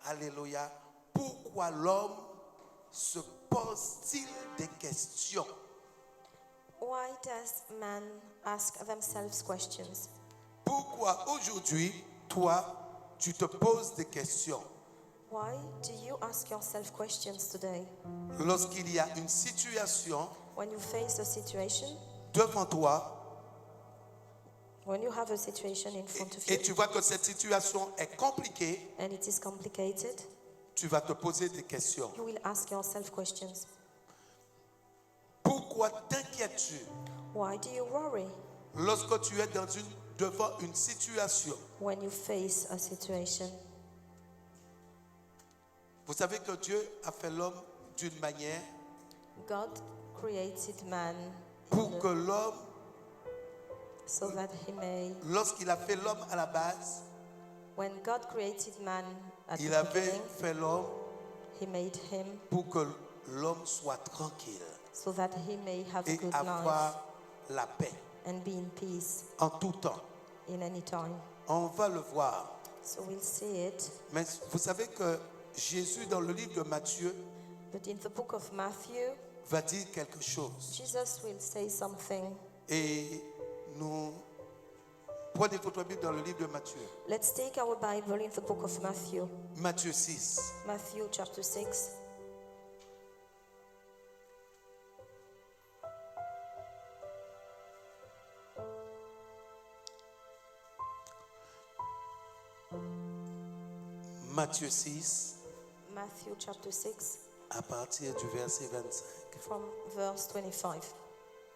Alléluia. Pourquoi l'homme se pose-t-il des questions? Why does man ask themselves questions? Pourquoi aujourd'hui, toi, tu te poses des questions? Why do you ask yourself questions today? Lorsqu'il y a une situation When you face a situation, devant toi when you have a situation in front of et you tu vois que cette situation est compliquée, and it is complicated, tu vas te poser des questions. you will ask yourself questions. Pourquoi t'inquiètes-tu Why do you worry lorsque tu es devant une situation? when you face a situation? Vous savez que Dieu a fait l'homme d'une manière God created man pour que l'homme, so that he may. lorsqu'il a fait l'homme à la base, When God created man at il the avait beginning, fait l'homme he made him pour que l'homme soit tranquille so that he may have a et good life avoir la paix and be in peace en tout temps. in any time. On va le voir. So we'll see it. Mais vous savez que Jésus, dans le livre de Matthieu, But in the book of Matthew, va dire quelque chose. Jesus will say something. Et nous prenez votre Bible dans le livre de Matthieu. Let's take our Bible in the book of Matthew. Matthieu 6. Matthew chapter 6. Matthieu 6, Matthew chapter 6 à partir du verset 25. from verse 25.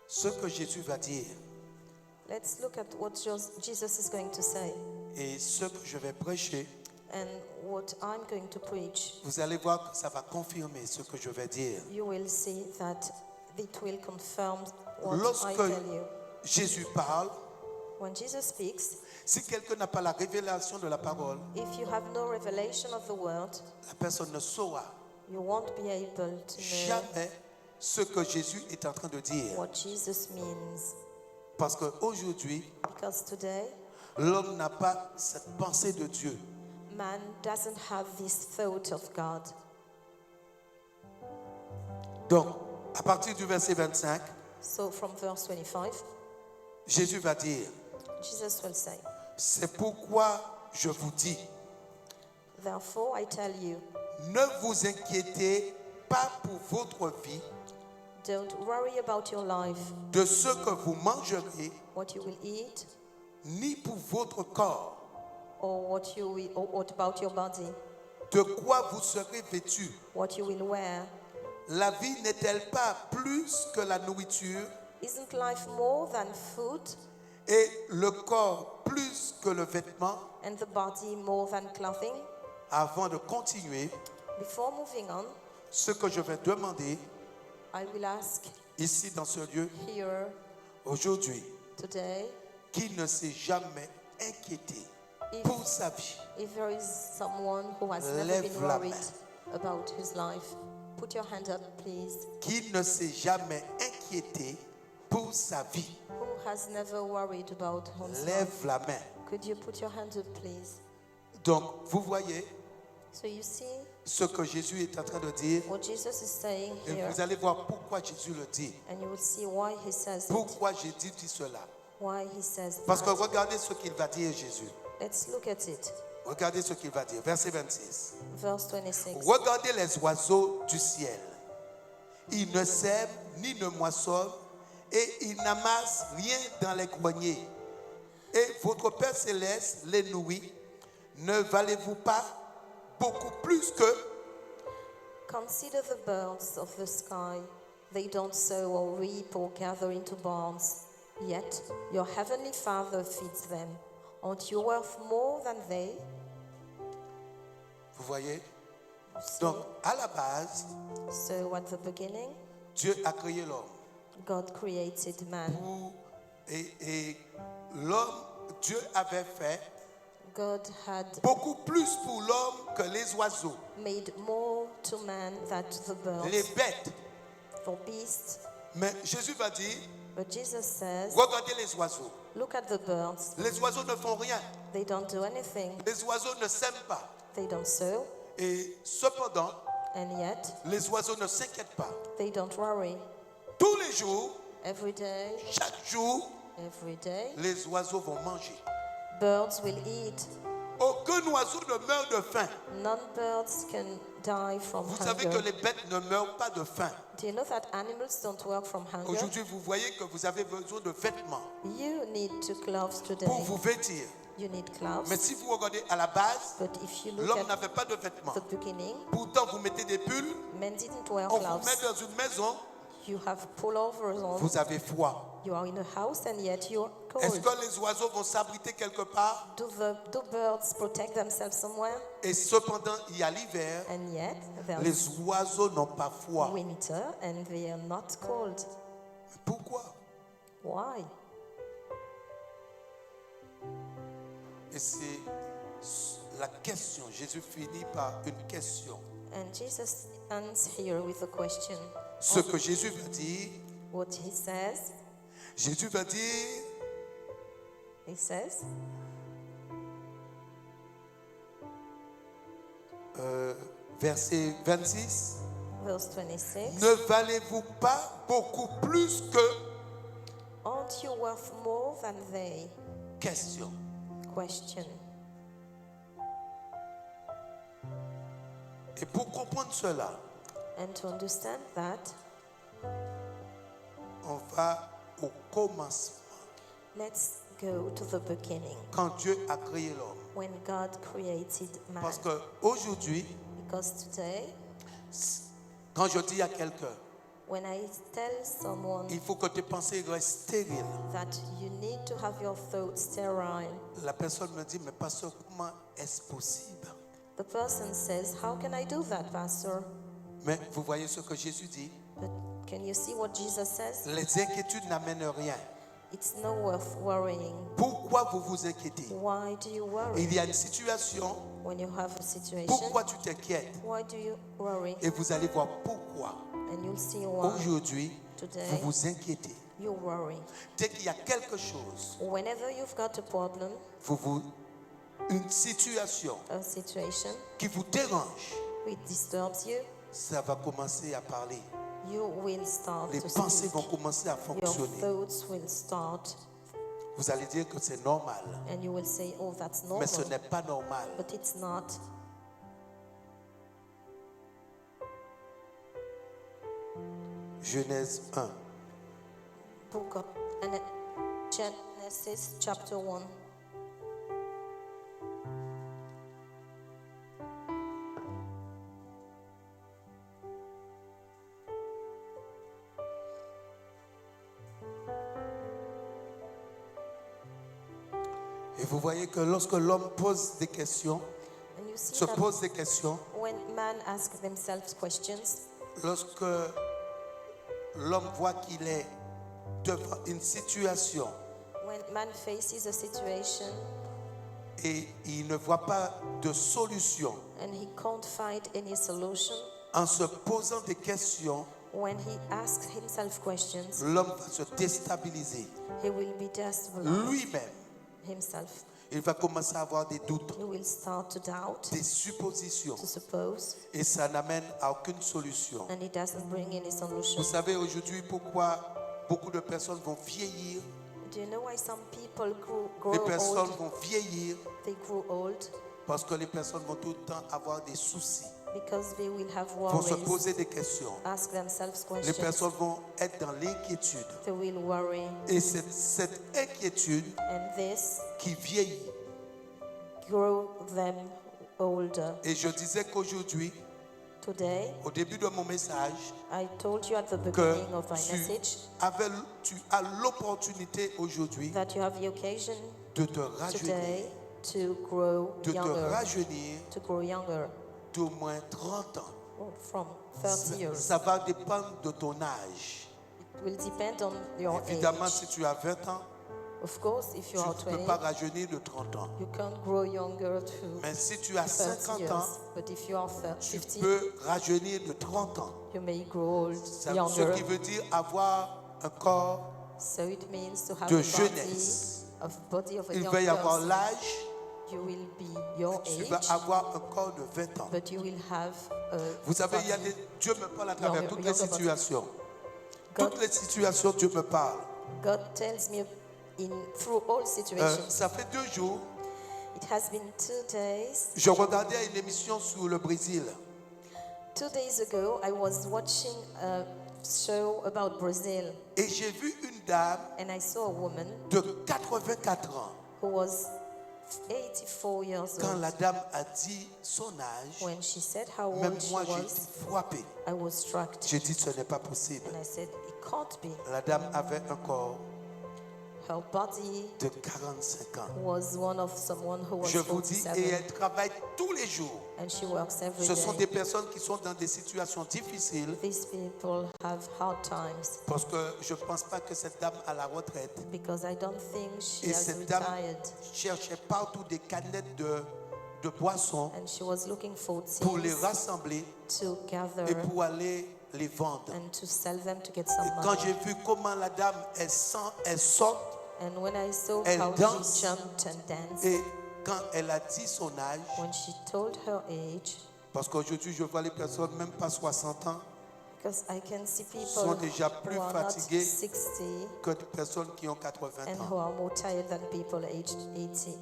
Ce que Jésus va dire Let's look at what Jesus is going to say et ce que je vais prêcher, and what I'm going to preach. vous allez voir que ça va confirmer ce que je vais dire. You will see that it will confirm what I Lorsque tell you. Jésus parle, When Jesus speaks, si quelqu'un n'a pas la révélation de la parole, if you have no revelation of the word, la personne ne saura you won't be able to know jamais ce que Jésus est en train de dire. what Jesus means. Parce qu'aujourd'hui, Because today, l'homme n'a pas cette pensée de Dieu. man doesn't have this thought of God. Donc, à partir du verset 25, So from verse 25, Jésus va dire, Jesus will say, c'est pourquoi je vous dis, therefore I tell you, ne vous inquiétez pas pour votre vie, don't worry about your life, de ce que vous mangerez, what you will eat, ni pour votre corps, or what you will, or what about your body, de quoi vous serez vêtus. what you will wear. La vie n'est-elle pas plus que la nourriture Isn't life more than food, et le corps plus que le vêtement? and the body more than clothing? Avant de continuer, Before moving on, ce que je vais demander I will ask ici dans ce lieu here aujourd'hui, today qui ne s'est jamais inquiété if, pour sa vie, if there is someone who has never Lève been la worried main. about his life. Put your hand up, please. qui ne s'est jamais inquiété pour sa vie, Who has never worried about his life? lève la main. Could you put your hand up, please? Donc, vous voyez So you see ce que Jésus est en train de dire what Jesus is saying et here, vous allez voir pourquoi Jésus le dit. and you will see why he says it, Pourquoi Jésus dit cela? why he says Parce que that. regardez ce qu'il va dire Jésus. Let's look at it. Regardez ce qu'il va dire. Verset 26. Verse 26. Regardez les oiseaux du ciel. Ils ne sèment ni ne moissonnent et ils n'amassent rien dans les greniers. Et votre Père céleste les nourrit. Ne valez-vous pas beaucoup plus que... Consider the birds of the sky. They don't sow or reap or gather into barns. Yet your heavenly Father feeds them. Aren't you worth more than they? Vous voyez? You see? Donc, à la base, So at the beginning, Dieu a créé l'homme. God created man. Et l'homme, Dieu avait fait God had beaucoup plus pour l'homme que les oiseaux, made more to man than the les birds, bêtes. for beasts. Mais Jésus va dire, But Jesus says, regardez les oiseaux. look at the birds. Les oiseaux ne font rien. They don't do anything. Les oiseaux ne sèment pas. They don't sow. Et cependant, And yet, les oiseaux ne s'inquiètent pas. they don't worry. Tous les jours, Every day, chaque jour, les oiseaux vont manger. birds will eat. Aucun oiseau ne meurt de faim. None birds can die from Vous savez que hunger. les bêtes ne meurent pas de faim. Do you know that animals don't work from hunger? Aujourd'hui, vous voyez que vous avez besoin de vêtements You need two clothes today. pour vous vêtir. You need clothes. Mais si vous regardez à la base, But if you look l'homme at n'avait pas de vêtements. the beginning, Pourtant, vous mettez des pulls, men didn't wear on vous met clothes. dans une maison, You have pullovers on. vous avez froid. You are in a house and yet you're Est-ce cold. que les oiseaux vont s'abriter quelque part? Do birds protect themselves somewhere? Et cependant, il y a l'hiver, And yet there's les oiseaux n'ont pas froid. winter and they are not cold. Pourquoi? Why? Et c'est la question. Jésus finit par une question. And Jesus ends here with a question. Ce que Jésus va dire, What he says, Jésus va dire, he says, verset 26, verse 26, ne valez-vous pas beaucoup plus que aren't you worth more than they? question. Question. Et pour comprendre cela, And to understand that, on va au commencement. let's go to the beginning, Quand Dieu a créé l'homme. when God created man. Parce que aujourd'hui, Because today, quand je dis à quelqu'un, when I tell someone il faut que tes pensées restent stériles, that you need to have your thoughts sterile, la personne me dit, mais pasteur, comment est-ce possible? the person says, how can I do that, Pastor? Mais vous voyez ce que Jésus dit? But can you see what Jesus says? Les inquiétudes n'amènent rien. It's not worth worrying. Pourquoi vous vous inquiétez? Why do you worry? Il y a une situation, When you have a situation, pourquoi tu t'inquiètes? why do you worry? Et vous allez voir pourquoi. And you'll see why Aujourd'hui, today vous vous inquiétez. you worry. Dès qu'il y a quelque chose, Whenever you've got a problem, une situation a situation qui vous dérange, which disturbs you, ça va commencer à parler. you will start Les to pensées speak. vont commencer à Your fonctionner. thoughts will start, Vous allez dire que c'est normal, and you will say, oh, that's mais ce normal. n'est pas normal. But it's not. Genèse 1. Book of Genesis chapter 1. Et vous voyez que lorsque l'homme pose des questions, And you see se that pose des questions, when man asks themselves questions, lorsque l'homme voit qu'il est devant une situation when man faces a situation et il ne voit pas de solution, and he can't find any solution, en se posant des questions, when he asks himself questions, l'homme va se déstabiliser. he will be destabilized Lui-même, himself. il va commencer à avoir des doutes, He will start to doubt, des suppositions, to suppose, et ça n'amène à aucune solution. and it doesn't bring any Vous solution. savez aujourd'hui pourquoi beaucoup de personnes vont vieillir, Do you know why some people grow les personnes old? vont vieillir They grow old parce que les personnes vont tout le temps avoir des soucis, because they will have vont se worries. poser des questions. Ask themselves Les questions. personnes vont être dans l'inquiétude. They will worry, Et c'est cette inquiétude and this qui vieillit. grow them older. Et je disais qu'aujourd'hui, Today, au début de mon message, I told you at the que beginning of my message tu as l'opportunité aujourd'hui that you have the occasion de te rajeunir, today to grow de te younger, rajeunir to grow younger d'au moins 30 ans. from 30 years. Ça va dépendre de ton âge. It will depend on your Évidemment, age. si tu as 20 ans, Of course, if tu you are ne peux 20, pas rajeunir de 30 ans. you can't grow younger to Mais si tu as 30 50 years. ans, But if you are tu 50, peux rajeunir de 30 ans. you may grow old, Ce younger. qui veut dire avoir un corps So it means to have de a body jeunesse. of a Il va y avoir young person. l'âge, you will be your Tu age, vas avoir un corps de 20 ans. but you will have a Vous savez, body. Dieu me parle à travers toutes les younger body. situations. God, Toutes les situations, Dieu me parle. God tells me through all situations. Ça fait 2 jours, It has been 2 days. je regardais une émission sur le Brésil. 2 days ago, I was watching a show about Brazil, Et j'ai vu une dame and I saw a woman de 84 ans. who was 84 years Quand old. la dame a dit son âge, When she said how même old she moi j'ai été was, frappé. I was struck. J'ai dit ce n'est pas possible. And I said, it can't be. La dame avait un corps Her body de 45 ans. was one of someone who was Je vous dis, 47. et elle travaille tous les jours. And she works every Ce sont day. des personnes qui sont dans des situations difficiles These people have hard times parce que je ne pense pas que cette dame à la retraite because I don't think she et has cette dame retired. cherchait partout des canettes de boissons And she was looking for pour les things rassembler to gather et pour aller les vendre. and to sell them to get some Et quand money. j'ai vu comment la dame elle saute And when I saw elle how danse. she jumped and danced, et quand elle a dit son âge, when she told her age, parce qu'aujourd'hui je vois les personnes même pas 60 ans because I can see sont people déjà plus who are not fatigués 60 que des personnes qui ont 80 and ans. who are more tired than people aged 80.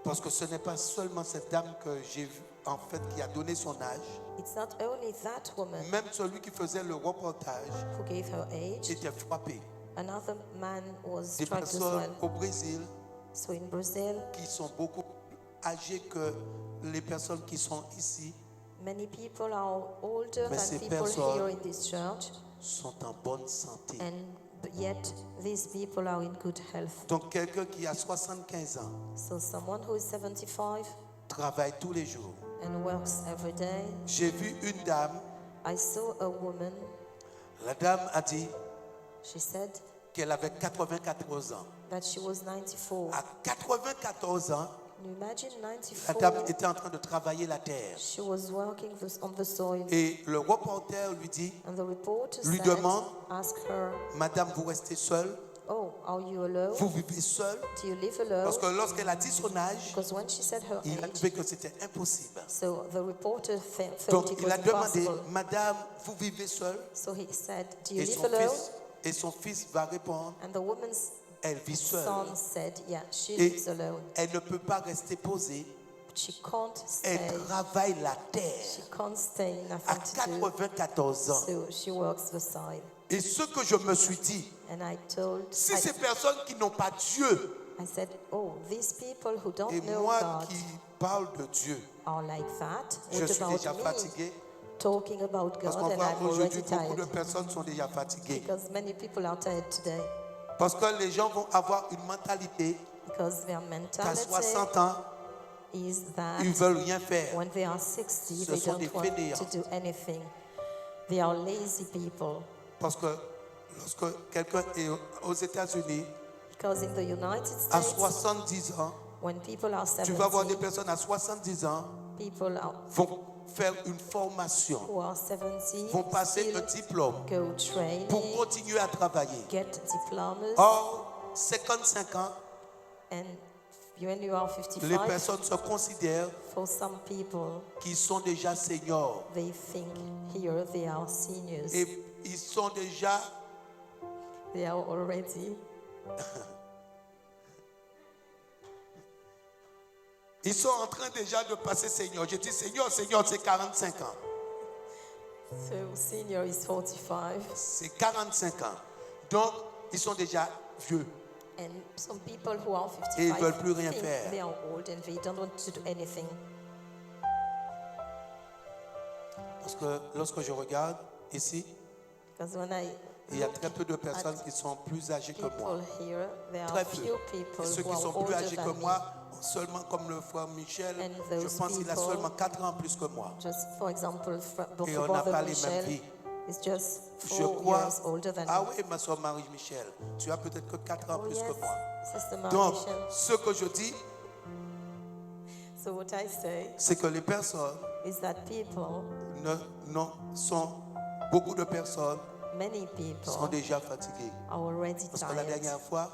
Parce que ce n'est pas seulement cette dame que j'ai vue en fait qui a donné son âge. It's not only that woman Même celui qui faisait le reportage who gave her age, était frappé. another man was Des struck as personnes well. au Brésil So in Brazil, qui sont beaucoup plus âgées que les personnes qui sont ici many people are older Mais than ces people personnes- here in this church, sont en bonne santé. and yet these people are in good health. Donc quelqu'un qui a 75 ans So someone who is 75 travaille tous les jours. and works every day. J'ai vu une dame, I saw a woman, la dame a dit she said qu'elle avait 94 ans. that she was 94. À 94 ans, Can you imagine la 94? dame était en train de travailler la terre. She was working on the soil. Et le reporter lui dit, And the reporter lui said, demande, ask her, Madame, vous restez seule? oh, are you alone? Vous vivez seule? Do you live alone? Parce que lorsqu'elle a dit son âge, Because when she said her il a age, trouvé que c'était impossible. so the reporter felt Donc it il a was demandé, impossible. Madame, vous vivez seule? So he said, do you Et live son alone? son fils va répondre, And the woman's elle vit seule. son said, yeah, she Et lives alone. elle ne peut pas rester posée. But she can't Elle stay. travaille la She terre can't stay, à nothing to do. 94 ans. So she works the side. Et ce que je me suis dit, And I told, si ces personnes qui n'ont pas Dieu, I said, oh, these people who don't et know moi God qui parle de Dieu, are like that. je What suis about déjà me fatigué. talking about Parce God qu'on and voit I'm already aujourd'hui beaucoup de tired? personnes sont déjà fatiguées. Because many people are tired today. Parce que les gens vont avoir une mentalité Because their qu'à mentality 60 ans, is that ils ne veulent rien faire. when they are 60, Ce they sont don't des want fainéants. to do anything. They are lazy people. Parce que lorsque quelqu'un est aux États-Unis, Because in the United à States, 70 ans, when people are tu vas voir des 70, personnes à 70 ans people vont faire une formation, who are 70 vont passer still un diplôme go training, pour continuer à travailler. get diplomas, Or, 55 ans, and when you are les 55, personnes se considèrent for some people, qu'ils sont déjà seniors they think here they are seniors. et ils sont déjà They are already, ils sont en train déjà de passer senior. Je dis senior, senior, c'est 45 ans. so senior is 45. C'est 45 ans. Donc, ils sont déjà vieux. And some people who are Et ils 55 veulent plus rien think faire. they are old and they don't want to do anything. Parce que lorsque je regarde ici, Because when I il y a look très peu de personnes qui sont plus âgées que moi. people here, there are Très peu. few people Et ceux who qui sont are plus older âgés que than me. moi, ont seulement comme le frère Michel, And je those pense qu'il a people- seulement 4 ans plus que moi. Just for example, Et on n'a Brother pas les mêmes Michel vies. is just Je 4 crois. years older than Ah me. oui, ma soeur Marie-Michel, tu as peut-être que 4 ans Oh plus yes, que moi. Sister Donc, Michel. ce que je dis, So what I say c'est que les personnes, is that people, beaucoup de personnes many sont people déjà fatigués. are already Parce que la tired. dernière fois,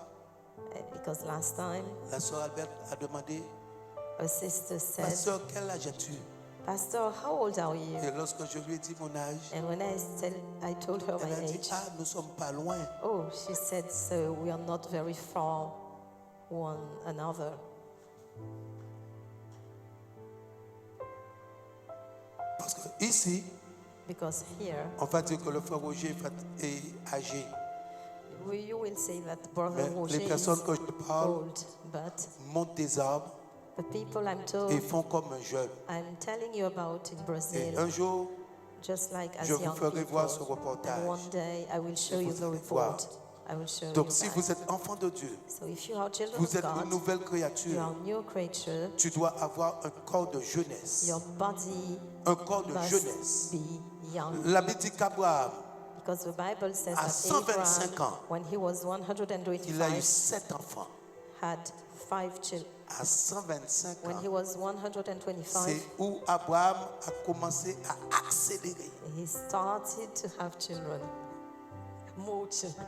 Because last time, la sœur Albert a demandé, a sister ma said, sœur, quel âge as-tu? Pastor, how old are you? Et lorsque je lui ai dit mon âge, And when I told her elle my a dit, age, ah, nous ne sommes pas loin. oh, she said, so we are not very far one another. Parce que ici, Because here, on va dire que le frère Roger est âgé. you will say that Brother Mais Roger les is personnes que je parle old, but montent des arbres the people I'm told, et font comme un jeune. I'm telling you about in Et Brazil, un jour, just like as je vous young ferai voir ce people. reportage. And one day I will show you vous the allez voir. report. I will show Donc you si that. vous êtes enfant de Dieu, So if you are children vous of êtes une God, nouvelle you créature, are a new creature. tu dois avoir un corps de jeunesse. Your body Un corps de must jeunesse. be young. La Bible dit qu'Abraham, Because the Bible says à that 125 Abraham, ans, when he was il a eu 125, 7 enfants. had 5 children. À 125 When he ans, was 125, c'est où Abraham a commencé à accélérer. he started to have children. More children.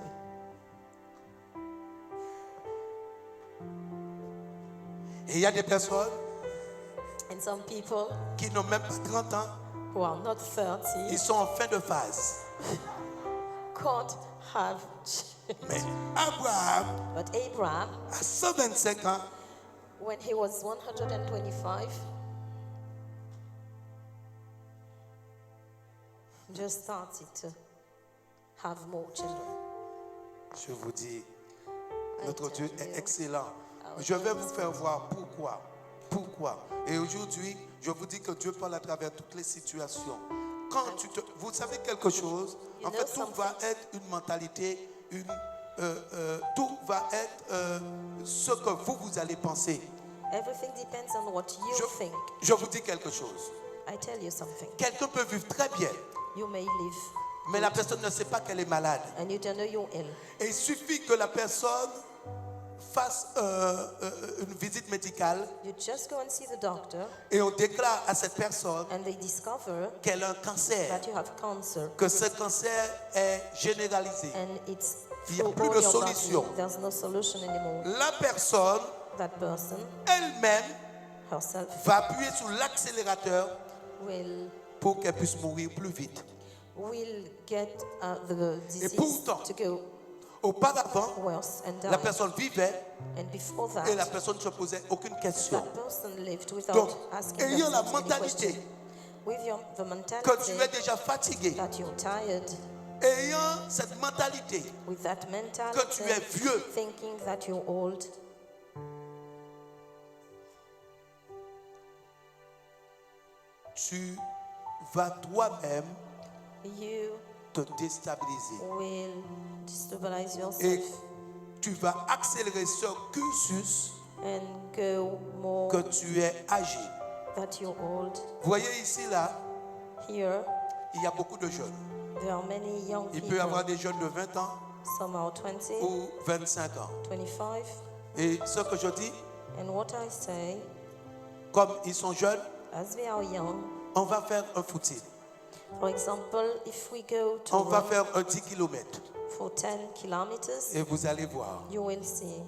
Et il y a des personnes And some people qui n'ont même pas 30 ans, who are not 30 ils sont en fin de phase. can't have children. Mais Abraham, But Abraham, à 125 ans, when he was 125, just started to have more children. je vous dis, I notre tell Dieu est you, excellent. our Je vais God vous is faire voir pourquoi. Pourquoi. Et aujourd'hui, je vous dis que Dieu parle à travers toutes les situations. Quand vous savez quelque chose, You en know fait, tout va something? être une mentalité, tout va être ce que vous allez penser. Everything depends on what you think. Je vous dis quelque chose. I tell you something. Quelqu'un peut vivre très bien, You may live mais la personne ne sait pas qu'elle est malade. and you don't know you're ill. Et il suffit que la personne fasse une visite médicale You just go and see the doctor et on déclare à cette personne and they discover qu'elle a un cancer, that you have cancer que ce cancer est généralisé. and it's Il n'y a through plus all de your solution. body. There's no solution anymore. La personne That person elle-même herself va appuyer sur l'accélérateur will pour qu'elle puisse mourir plus vite. get the disease pourtant, to go Auparavant, worse and die. la personne vivait And before et la that, personne ne se posait aucune question. that person lived without Donc, asking ayant la themselves any mentalité question. With the que mentality tu es déjà fatigué, that you're tired, ayant cette mentalité with that que mentality, tu es vieux, thinking that you're old, tu vas toi-même you te déstabiliser. will destabilize Et yourself tu vas accélérer ce cursus and go more que tu es âgé. that you're old. Vous voyez ici, là, Here, il y a beaucoup de jeunes. there are many young Il people. peut y avoir des jeunes de 20 ans Some are 20, ou 25 ans. 25. Et ce que je dis, And what I say, comme ils sont jeunes, as we are young, on va faire un footing. for example, if we go to On va run faire un 10 km. for 10 kilometers, Et vous allez voir. you will see,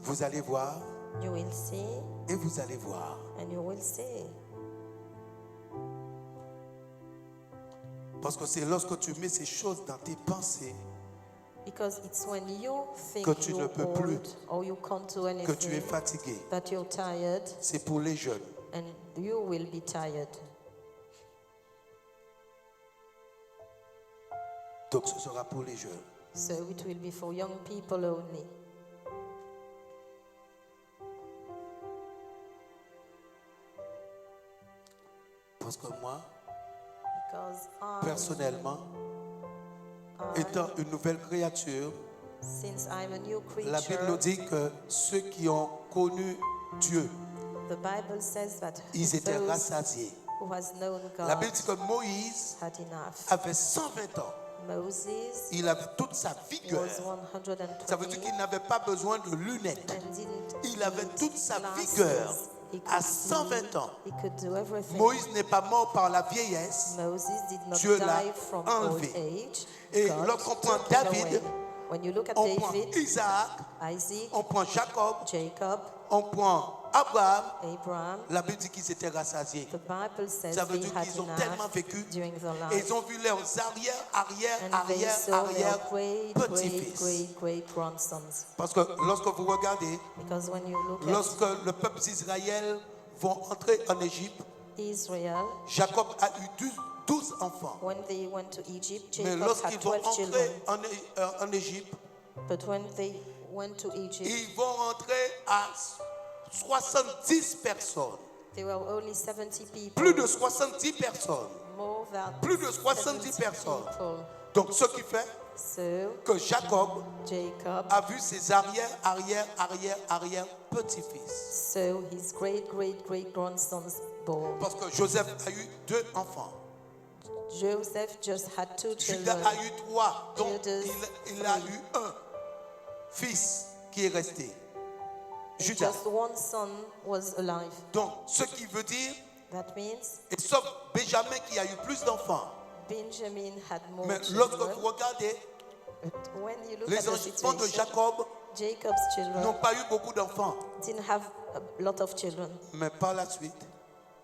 Vous allez voir. you will see, Et vous allez voir. and you will see. Parce que c'est lorsque tu mets ces choses dans tes pensées Because it's when you think que tu ne you're peux plus, old or you can't do que tu es anything, fatigué. that you're tired, C'est pour les jeunes. and you will be tired. Donc ce sera pour les jeunes. So it will be for young people only. Parce que moi, Because personnellement, étant une nouvelle créature, since I'm a new la Bible nous creature, dit que ceux qui ont connu Dieu, the Bible says that ils étaient those rassasiés. who has known La God Bible dit que Moïse had enough. avait 120 ans. Moses Il avait toute sa vigueur. was 120 Ça veut dire qu'il n'avait pas besoin de lunettes. and didn't Il avait need toute sa glasses. vigueur. He à could 120 ans. He could do everything. Moïse n'est pas mort par la vieillesse. Moses did not Dieu l'a die from enlevé. old age. Et God lorsqu'on prend took him David, away. When you look at On prend David, Isaac, Isaac, on prend Jacob, Jacob, on prend Abraham. Abraham, La Bible dit qu'ils étaient rassasiés. the Bible says Ça veut they dire had qu'ils ont tellement enough vécu. during their Et life. ils ont vu leurs arrière, arrière, And they arrière, saw their arrière, great, great, petits-fils. great, great grandsons. Parce que lorsque vous regardez, Because when you look lorsque le peuple d'Israël vont entrer en Égypte, at Israel, Jacob a eu 12 enfants. when they went to Egypt, Mais Jacob lorsqu'ils had vont 12 entrer children. en Égypte, But when they went to Egypt, ils vont rentrer à 70 personnes. there were only 70 people. Plus de 70 personnes. More than Plus de 70 70 personnes. people. Donc ce qui fait So que Jacob Jacob a vu ses arrière, arrière, arrière, arrière petits-fils. saw his great, great, great grandsons born. Parce que Joseph a eu 2 enfants. Joseph just had 2 Judas children. a eu 3. Donc Judas il a eu un fils qui est resté. Judas. Just one son was alive. Donc ce qui veut dire, That means et sauf Benjamin qui a eu plus d'enfants. Benjamin had more Mais lorsque children. vous regardez, But when you look les at the enfants de situation, Jacob Jacob's children n'ont pas eu beaucoup d'enfants. didn't have a lot of children. Mais par la suite,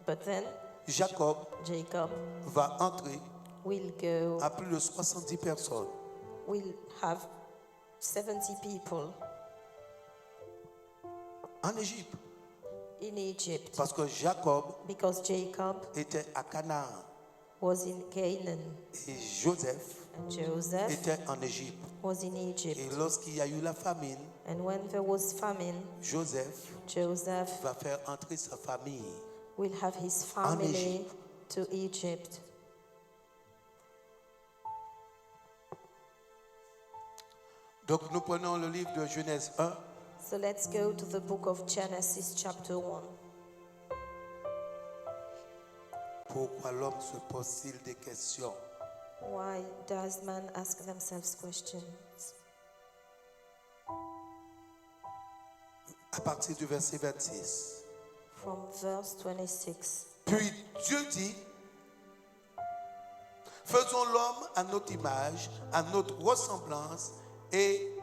But then Jacob Jacob va entrer will go, à plus de 70 personnes. will have 70 people En Égypte. in Egypt. Parce que Jacob Because Jacob était à Canaan was in Canaan et Joseph and Joseph était en Égypte. was in Egypt. Et lorsqu'il y a eu la famine, And when there was famine, Joseph Joseph va faire entrer sa famille. will have his family to Egypt. Donc nous prenons le livre de Genèse 1. So let's go to the book of Genesis chapter 1. Pourquoi l'homme se pose-t-il des questions? Why does man ask themselves questions? À partir du verset 26. From verse 26. Puis Dieu dit, faisons l'homme à notre image, à notre ressemblance, et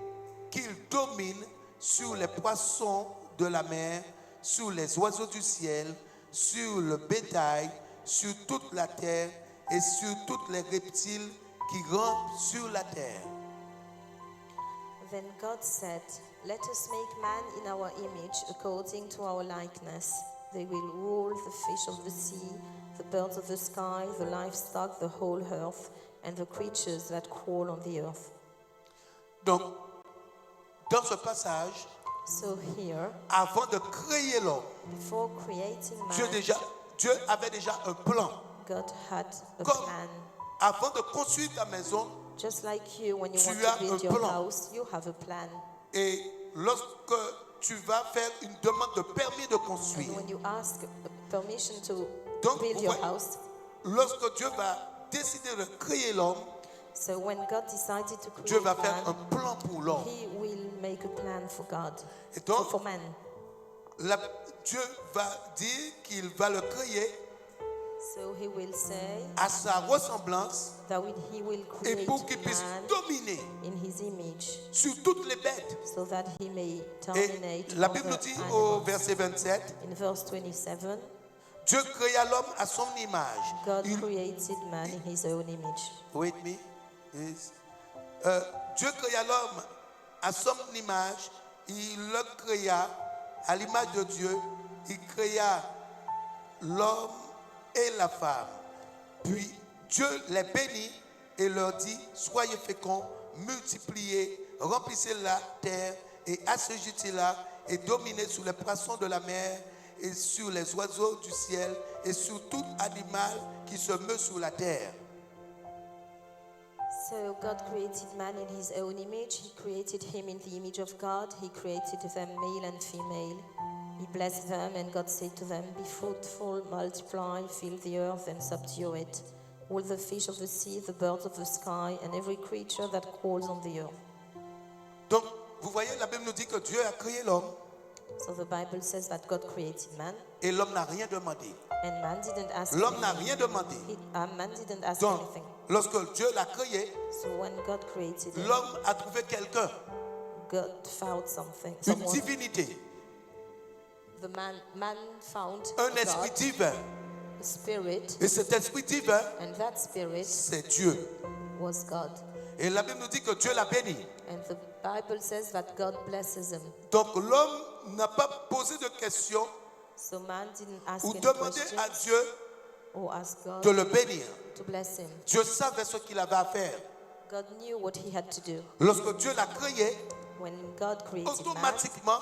qu'il domine sur les poissons de la mer, sur les oiseaux du ciel, sur le bétail, sur toute la terre et sur tous les reptiles qui rampent sur la terre. Then God said, "Let us make man in our image, according to our likeness. They will rule the fish of the sea, the birds of the sky, the livestock, the whole earth, and the creatures that crawl on the earth." Donc, dans ce passage, So here, avant de créer l'homme, before creating Dieu avait déjà un plan. God had a Comme plan. avant de construire ta maison, Just like you, when you Tu want as to build un your plan. house, you have a plan. et lorsque tu vas faire une demande de permis de And construire, when you ask permission to Donc, build vous your voyez- house, lorsque Dieu va décider de créer l'homme, so when God decided to Dieu create va faire un man, plan pour l'homme. He will make a plan for God, Et donc, for man. Dieu va dire qu'il va le créer So He will say à sa ressemblance He will et create pour qu'il puisse man dominer in His image, sur toutes les bêtes. so that He may Et dominate la over Bible nous dit au animals. verset 27, In verse 27, Dieu créa l'homme à son image. God Il- created man in His own image. Wait me. Yes. Dieu créa l'homme à son image. Il le créa à l'image de Dieu. Il créa l'homme et la femme. Puis Dieu les bénit et leur dit, soyez féconds, multipliez, remplissez la terre et assujettez-la et dominez sur les poissons de la mer et sur les oiseaux du ciel et sur tout animal qui se meut sur la terre. So God created man in His own image. He created him in the image of God. He created them male and female. He blessed them, and God said to them, "Be fruitful, multiply, fill the earth and subdue it. All the fish of the sea, the birds of the sky, and every creature that crawls on the earth." Donc, vous voyez, la Bible nous dit que Dieu a créé l'homme So the Bible says that God created man, et l'homme n'a rien demandé. and man didn't ask L'homme n'a anything. rien demandé. Man didn't ask Donc, anything. lorsque Dieu l'a créé, So when God created him, l'homme a trouvé quelqu'un, God found something. une Someone. divinité, The man found un a esprit God, divin. a spirit, Et cet esprit divin, and that spirit c'est Dieu. was God. Et la Bible nous dit que Dieu l'a béni. And the Bible says that God blesses him. Donc l'homme n'a pas posé de questions So man didn't ask ou any demandé à questions Dieu or ask God de le bénir. to bless him. Dieu savait ce qu'il avait à faire. God knew what he had to do. Lorsque Dieu l'a créé, When God created man, automatiquement,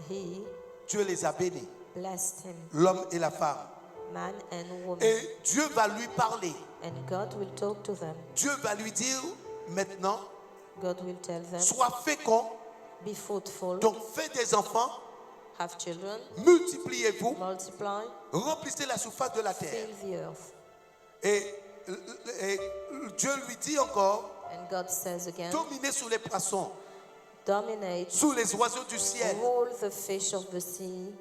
he Dieu les a bénis, blessed him, l'homme et la femme. man and woman. Et Dieu va lui parler. And God will talk to them. Dieu va lui dire maintenant, God will tell them, sois fécond, be fruitful, donc faites des enfants, have children, multipliez-vous, multiply, remplissez la surface de la terre. fill the earth. Et Dieu lui dit encore, And God says again, dominez sur les poissons, dominate, sous les oiseaux du ciel rule the fish of the sea,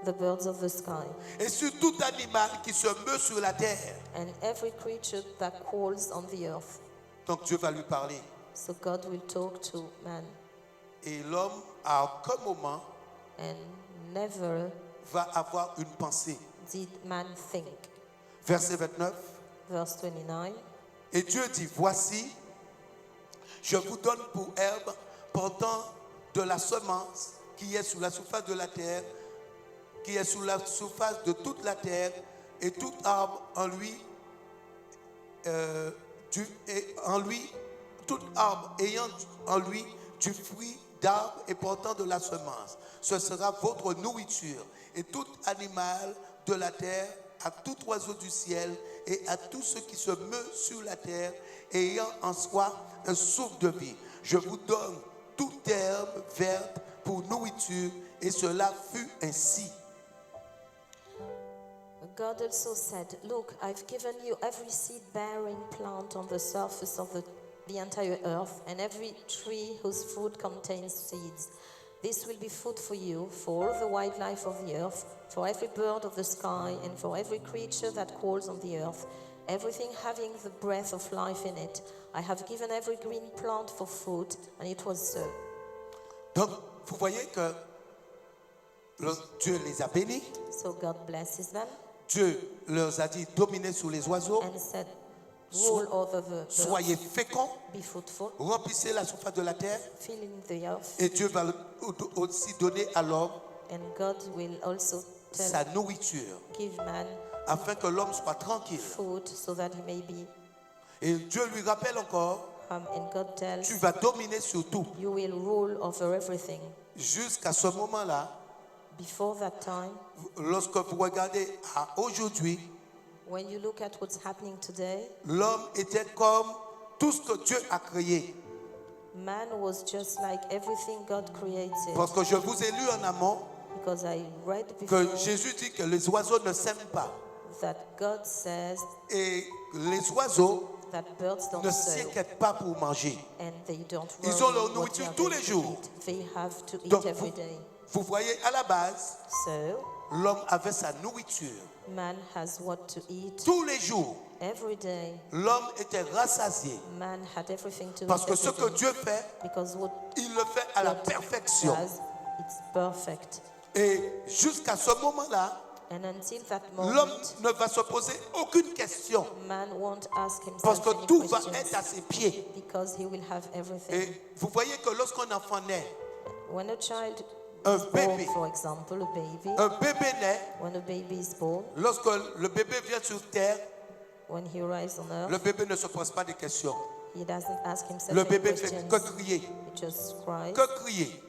the birds of the sky, et sur tout animal qui se meut sur la terre. and every creature that crawls on the earth. Donc Dieu va lui parler. So God will talk to man, Et l'homme, à aucun moment, and never va avoir une pensée. did man think. Verset 29. Verse 29, Et Dieu dit, voici, je vous donne pour herbe portant de la semence qui est sur la surface de la terre, qui est sur la surface de toute la terre, et tout arbre en lui, tout arbre ayant en lui du fruit d'arbre et portant de la semence. Ce sera votre nourriture, et tout animal de la terre, à tout oiseau du ciel et à tout ce qui se meut sur la terre, ayant en soi un souffle de vie. Je vous donne toute herbe verte pour nourriture, et cela fut ainsi. God also said, look, I've given you every seed-bearing plant on the surface of the entire earth, and every tree whose fruit contains seeds. This will be food for you, for all the wildlife of the earth, for every bird of the sky, and for every creature that crawls on the earth, everything having the breath of life in it. I have given every green plant for food, and it was so. Donc, vous voyez que Dieu les a bénis. So God blesses them Dieu leur a dit, dominez sur les oiseaux, and said, rule over the earth, soyez féconds, be fruitful, remplissez la surface de la terre, filling the earth. et Dieu va aussi donner à l'homme And God will also sa nourriture, give man afin que l'homme soit tranquille. food so that he may be. Et Dieu lui rappelle encore, And God tells, tu vas dominer sur tout. you will rule over everything. Jusqu'à ce moment-là, Before that time, lorsque vous regardez à aujourd'hui, when you look at what's happening today, l'homme était comme tout ce que Dieu a créé. man was just like everything God created. Parce que je vous ai lu en amont Because I read que before Jésus dit que les oiseaux ne s'aiment pas. that God says Et les oiseaux that birds don't ne sow s'inquiètent pas pour manger. and they don't Ils worry ont leur what they nourriture are tous going les to jours. eat. They have to eat Donc, every day. vous voyez, à la base, So l'homme avait sa nourriture. man has what to eat Tous les jours, every day. l'homme était rassasié. Man had everything to Parce eat que ce every que day. Dieu fait, Because what il le fait à la God perfection. does, it's perfect. Et jusqu'à ce moment-là, And until that l'homme moment, ne va se poser aucune question. man won't ask Parce himself que any tout va questions être à ses pieds. because he will have everything. Et vous voyez que lorsqu'un enfant naît, When a child Un is born, bébé. for example, un bébé naît, when a baby is born, lorsque le bébé vient sur terre, when he arrives on earth, le bébé ne se pose pas de questions. he doesn't ask himself Le any bébé fait questions. que crier, He just cries, que crier.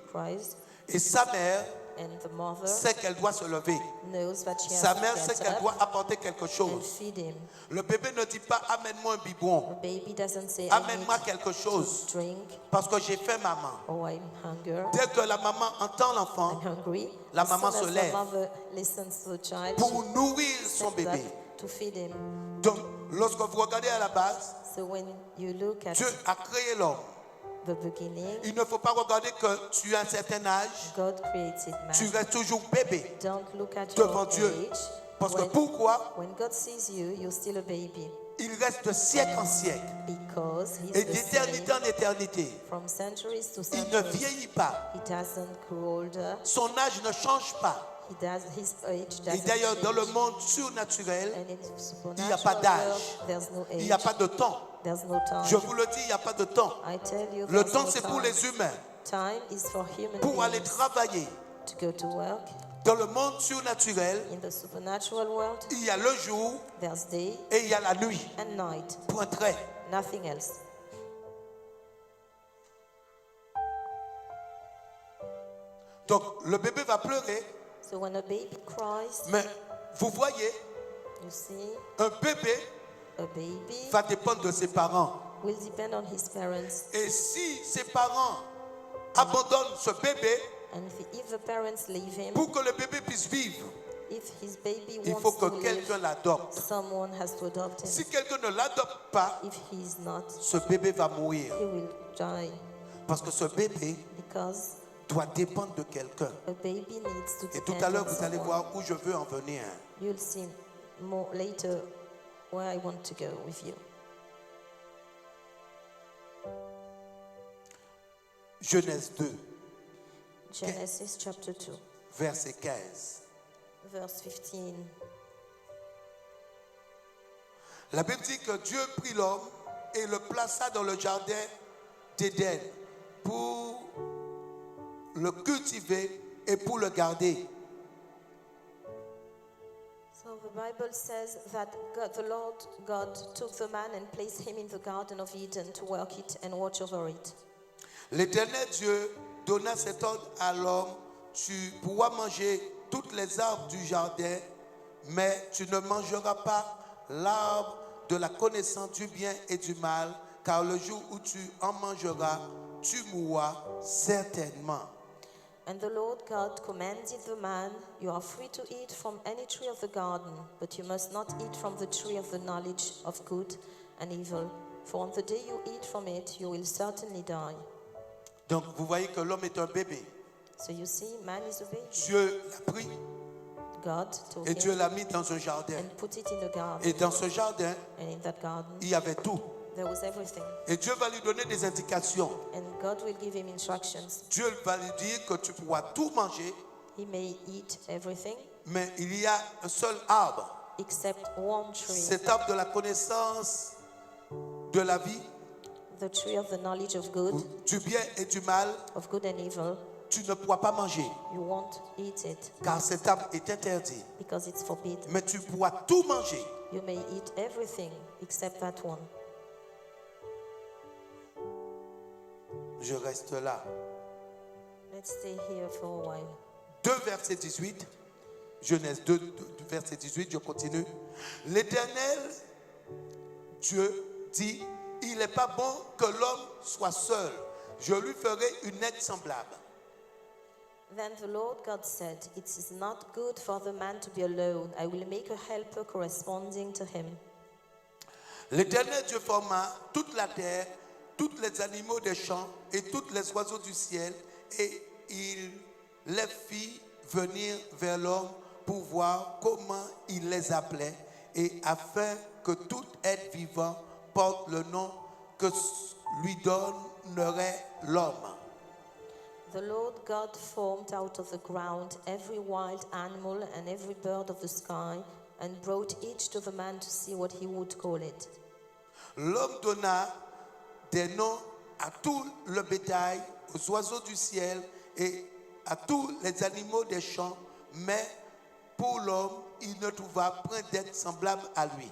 Et sa mère and the mother sait qu'elle doit se lever. knows that she Sa has mère to sait get qu'elle up doit apporter quelque and chose. feed him. Le bébé ne dit pas amène-moi un biberon, The baby doesn't say, I amène-moi need quelque chose, to drink, parce que j'ai faim, maman. or I'm hungry. Dès que la maman entend l'enfant, I'm hungry. La As maman soon se as lève the mother listens to the child, pour nourrir son she gets bébé. up to feed him. Donc, lorsque vous regardez à la base, So when you look at Dieu a créé l'homme. the beginning, Il ne faut pas regarder que tu as un certain âge, God created tu man. restes toujours bébé. Don't look at devant your Dieu. age. Parce que When, pourquoi? when God sees you, you're still a baby. Il reste de siècle en siècle Because He's et the d'éternité same en éternité. from centuries to Il ne centuries. vieillit pas. He doesn't grow older. Son âge ne change pas. His age Et doesn't d'ailleurs, dans le change. monde surnaturel, And in il n'y a pas supernatural d'âge. world, there's no il n'y a age. pas de temps. There's no time. Je vous le dis, il n'y a pas de temps. I tell you, Le there's temps, no c'est pour time. les humains. Time is for human Pour aller beings travailler. to go to work. Dans le monde surnaturel, In the supernatural world, il y a le jour there's day et il y a la nuit. and night. Point trait. Nothing else. Donc, le bébé va pleurer, So when a baby cries, mais vous voyez, you see, un bébé a baby va dépendre de ses parents. will depend on his parents. Et si ses parents abandonnent ce bébé, And if the parents leave him, pour que le bébé puisse vivre, if his baby il faut wants que to quelqu'un live, l'adopte. someone has to adopt him. Si quelqu'un ne l'adopte pas, If he's not, ce bébé va mourir. he will die Parce que ce bébé because doit dépendre de quelqu'un. a baby needs to Et tout depend à l'heure, on vous allez someone. voir où je veux en venir. You'll see more later where I want to go with you. Genèse 2, Genesis chapter 2, verset 15. verse 15. La Bible dit que Dieu prit l'homme et le plaça dans le jardin d'Éden pour le cultiver et pour le garder. So the Bible says that the Lord God took the man and placed him in the Garden of Eden to work it and watch over it. L'Éternel Dieu donna cet ordre à l'homme: tu pourras manger toutes les arbres du jardin, mais tu ne mangeras pas l'arbre de la connaissance du bien et du mal, car le jour où tu en mangeras, tu mourras certainement. And the Lord God commanded the man, you are free to eat from any tree of the garden, but you must not eat from the tree of the knowledge of good and evil, for on the day you eat from it, you will certainly die. Donc vous voyez que l'homme est un bébé. So you see, man is a baby. Dieu l'a pris God took et Dieu him l'a mis dans un jardin. and put it in the garden. Et dans ce jardin, And in that garden, il y avait tout. there was everything. Et Dieu va lui donner des indications. And God will give him instructions. Dieu va lui dire que tu pourras tout manger, He may eat everything mais il y a un seul arbre. except one tree, Cet arbre de la connaissance de la vie, the tree of the knowledge of good, du bien et du mal, of good and evil. tu ne pourras pas manger, You won't eat it car cet arbre est interdit. because it's forbidden. Mais tu pourras tout manger. You may eat everything except that one. Je reste là. Let's stay here for a while. 2 verset 18, Genèse 2, verset 18, je continue. L'Éternel, Dieu, dit, il n'est pas bon que l'homme soit seul. Je lui ferai une aide semblable. Then the Lord God said, it is not good for the man to be alone. I will make a helper corresponding to him. L'Éternel Dieu forma toute la terre, tous les animaux des champs et tous les oiseaux du ciel, et il les fit venir vers l'homme pour voir comment il les appelait, et afin que tout être vivant porte le nom que lui donnerait l'homme. The Lord God formed out of the ground every wild animal and every bird of the sky, and brought each to the man to see what he would call it. L'homme donna des noms à tout le bétail, aux oiseaux du ciel et à tous les animaux des champs, mais pour l'homme, il ne trouva point d'être semblable à lui.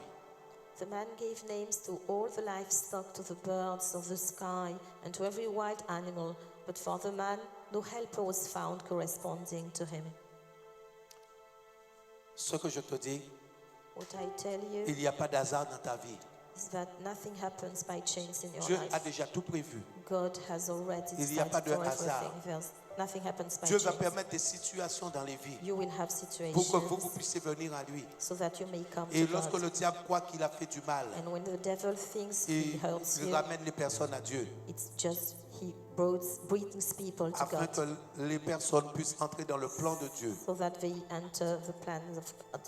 The man gave names to all the livestock, to the birds of the sky, and to every wild animal, but for the man no helper was found corresponding to him. Ce que je te dis, What I tell you il n'y a pas d'hasard dans ta vie. is that nothing happens by chance in your Dieu a life. déjà tout prévu. God has already Il n'y a pas decided de for hasard. everything. Nothing happens by Dieu va chance. permettre des situations dans les vies You will have pour que vous situations puissiez venir à lui. so that you may come Et to lorsque God. le diable croit qu'il a fait du mal, And when the devil thinks he hurts il you, ramène les personnes à Dieu. it's just he brings people to afin God que les personnes puissent entrer dans le plan de Dieu. so that they enter the plans of God.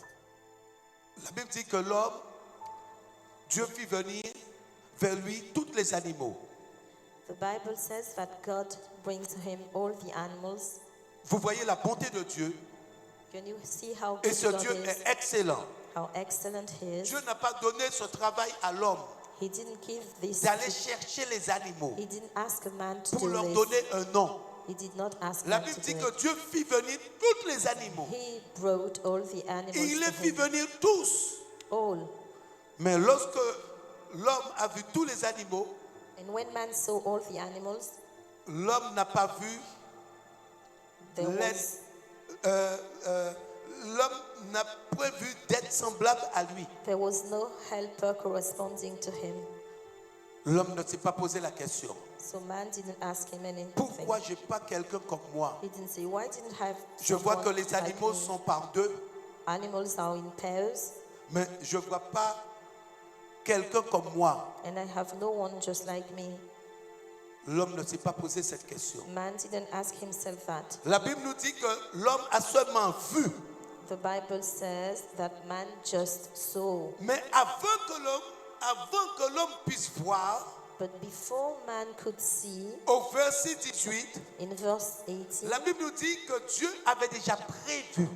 La Bible dit que l'homme, Dieu fit venir vers lui tous les animaux. The Bible says that God brings to him all the animals. Vous voyez la bonté de Dieu, Can you see how et good ce God Dieu is? est excellent. How excellent he is. Dieu n'a pas donné ce travail à l'homme He didn't give this. d'aller chercher les animaux He didn't ask a man to pour do leur this. donner un nom. He did not ask La man Bible to dit do que it. Dieu fit venir tous les animaux. He brought all the animals Il to les fit him. venir tous. All. Mais lorsque l'homme a vu tous les animaux, And when man saw all the animals, l'homme n'a pas vu there l'aide. was, L'homme n'a pas vu d'être semblable à lui. there was no helper corresponding to him. L'homme ne s'est pas posé la question. So man didn't ask him anything. Pourquoi j'ai pas quelqu'un comme moi? He didn't say, why didn't I have Je vois someone que les like animaux me? sont par deux, Animals are in pairs, mais je ne vois pas quelqu'un comme moi. and I have no one just like me. L'homme ne s'est pas posé cette question. Man didn't ask himself that. La Bible nous dit que l'homme a seulement vu. The Bible says that man just saw. Mais avant que l'homme puisse voir, But before man could see, au verset 18, in verse 18, la Bible nous dit que Dieu avait déjà prévu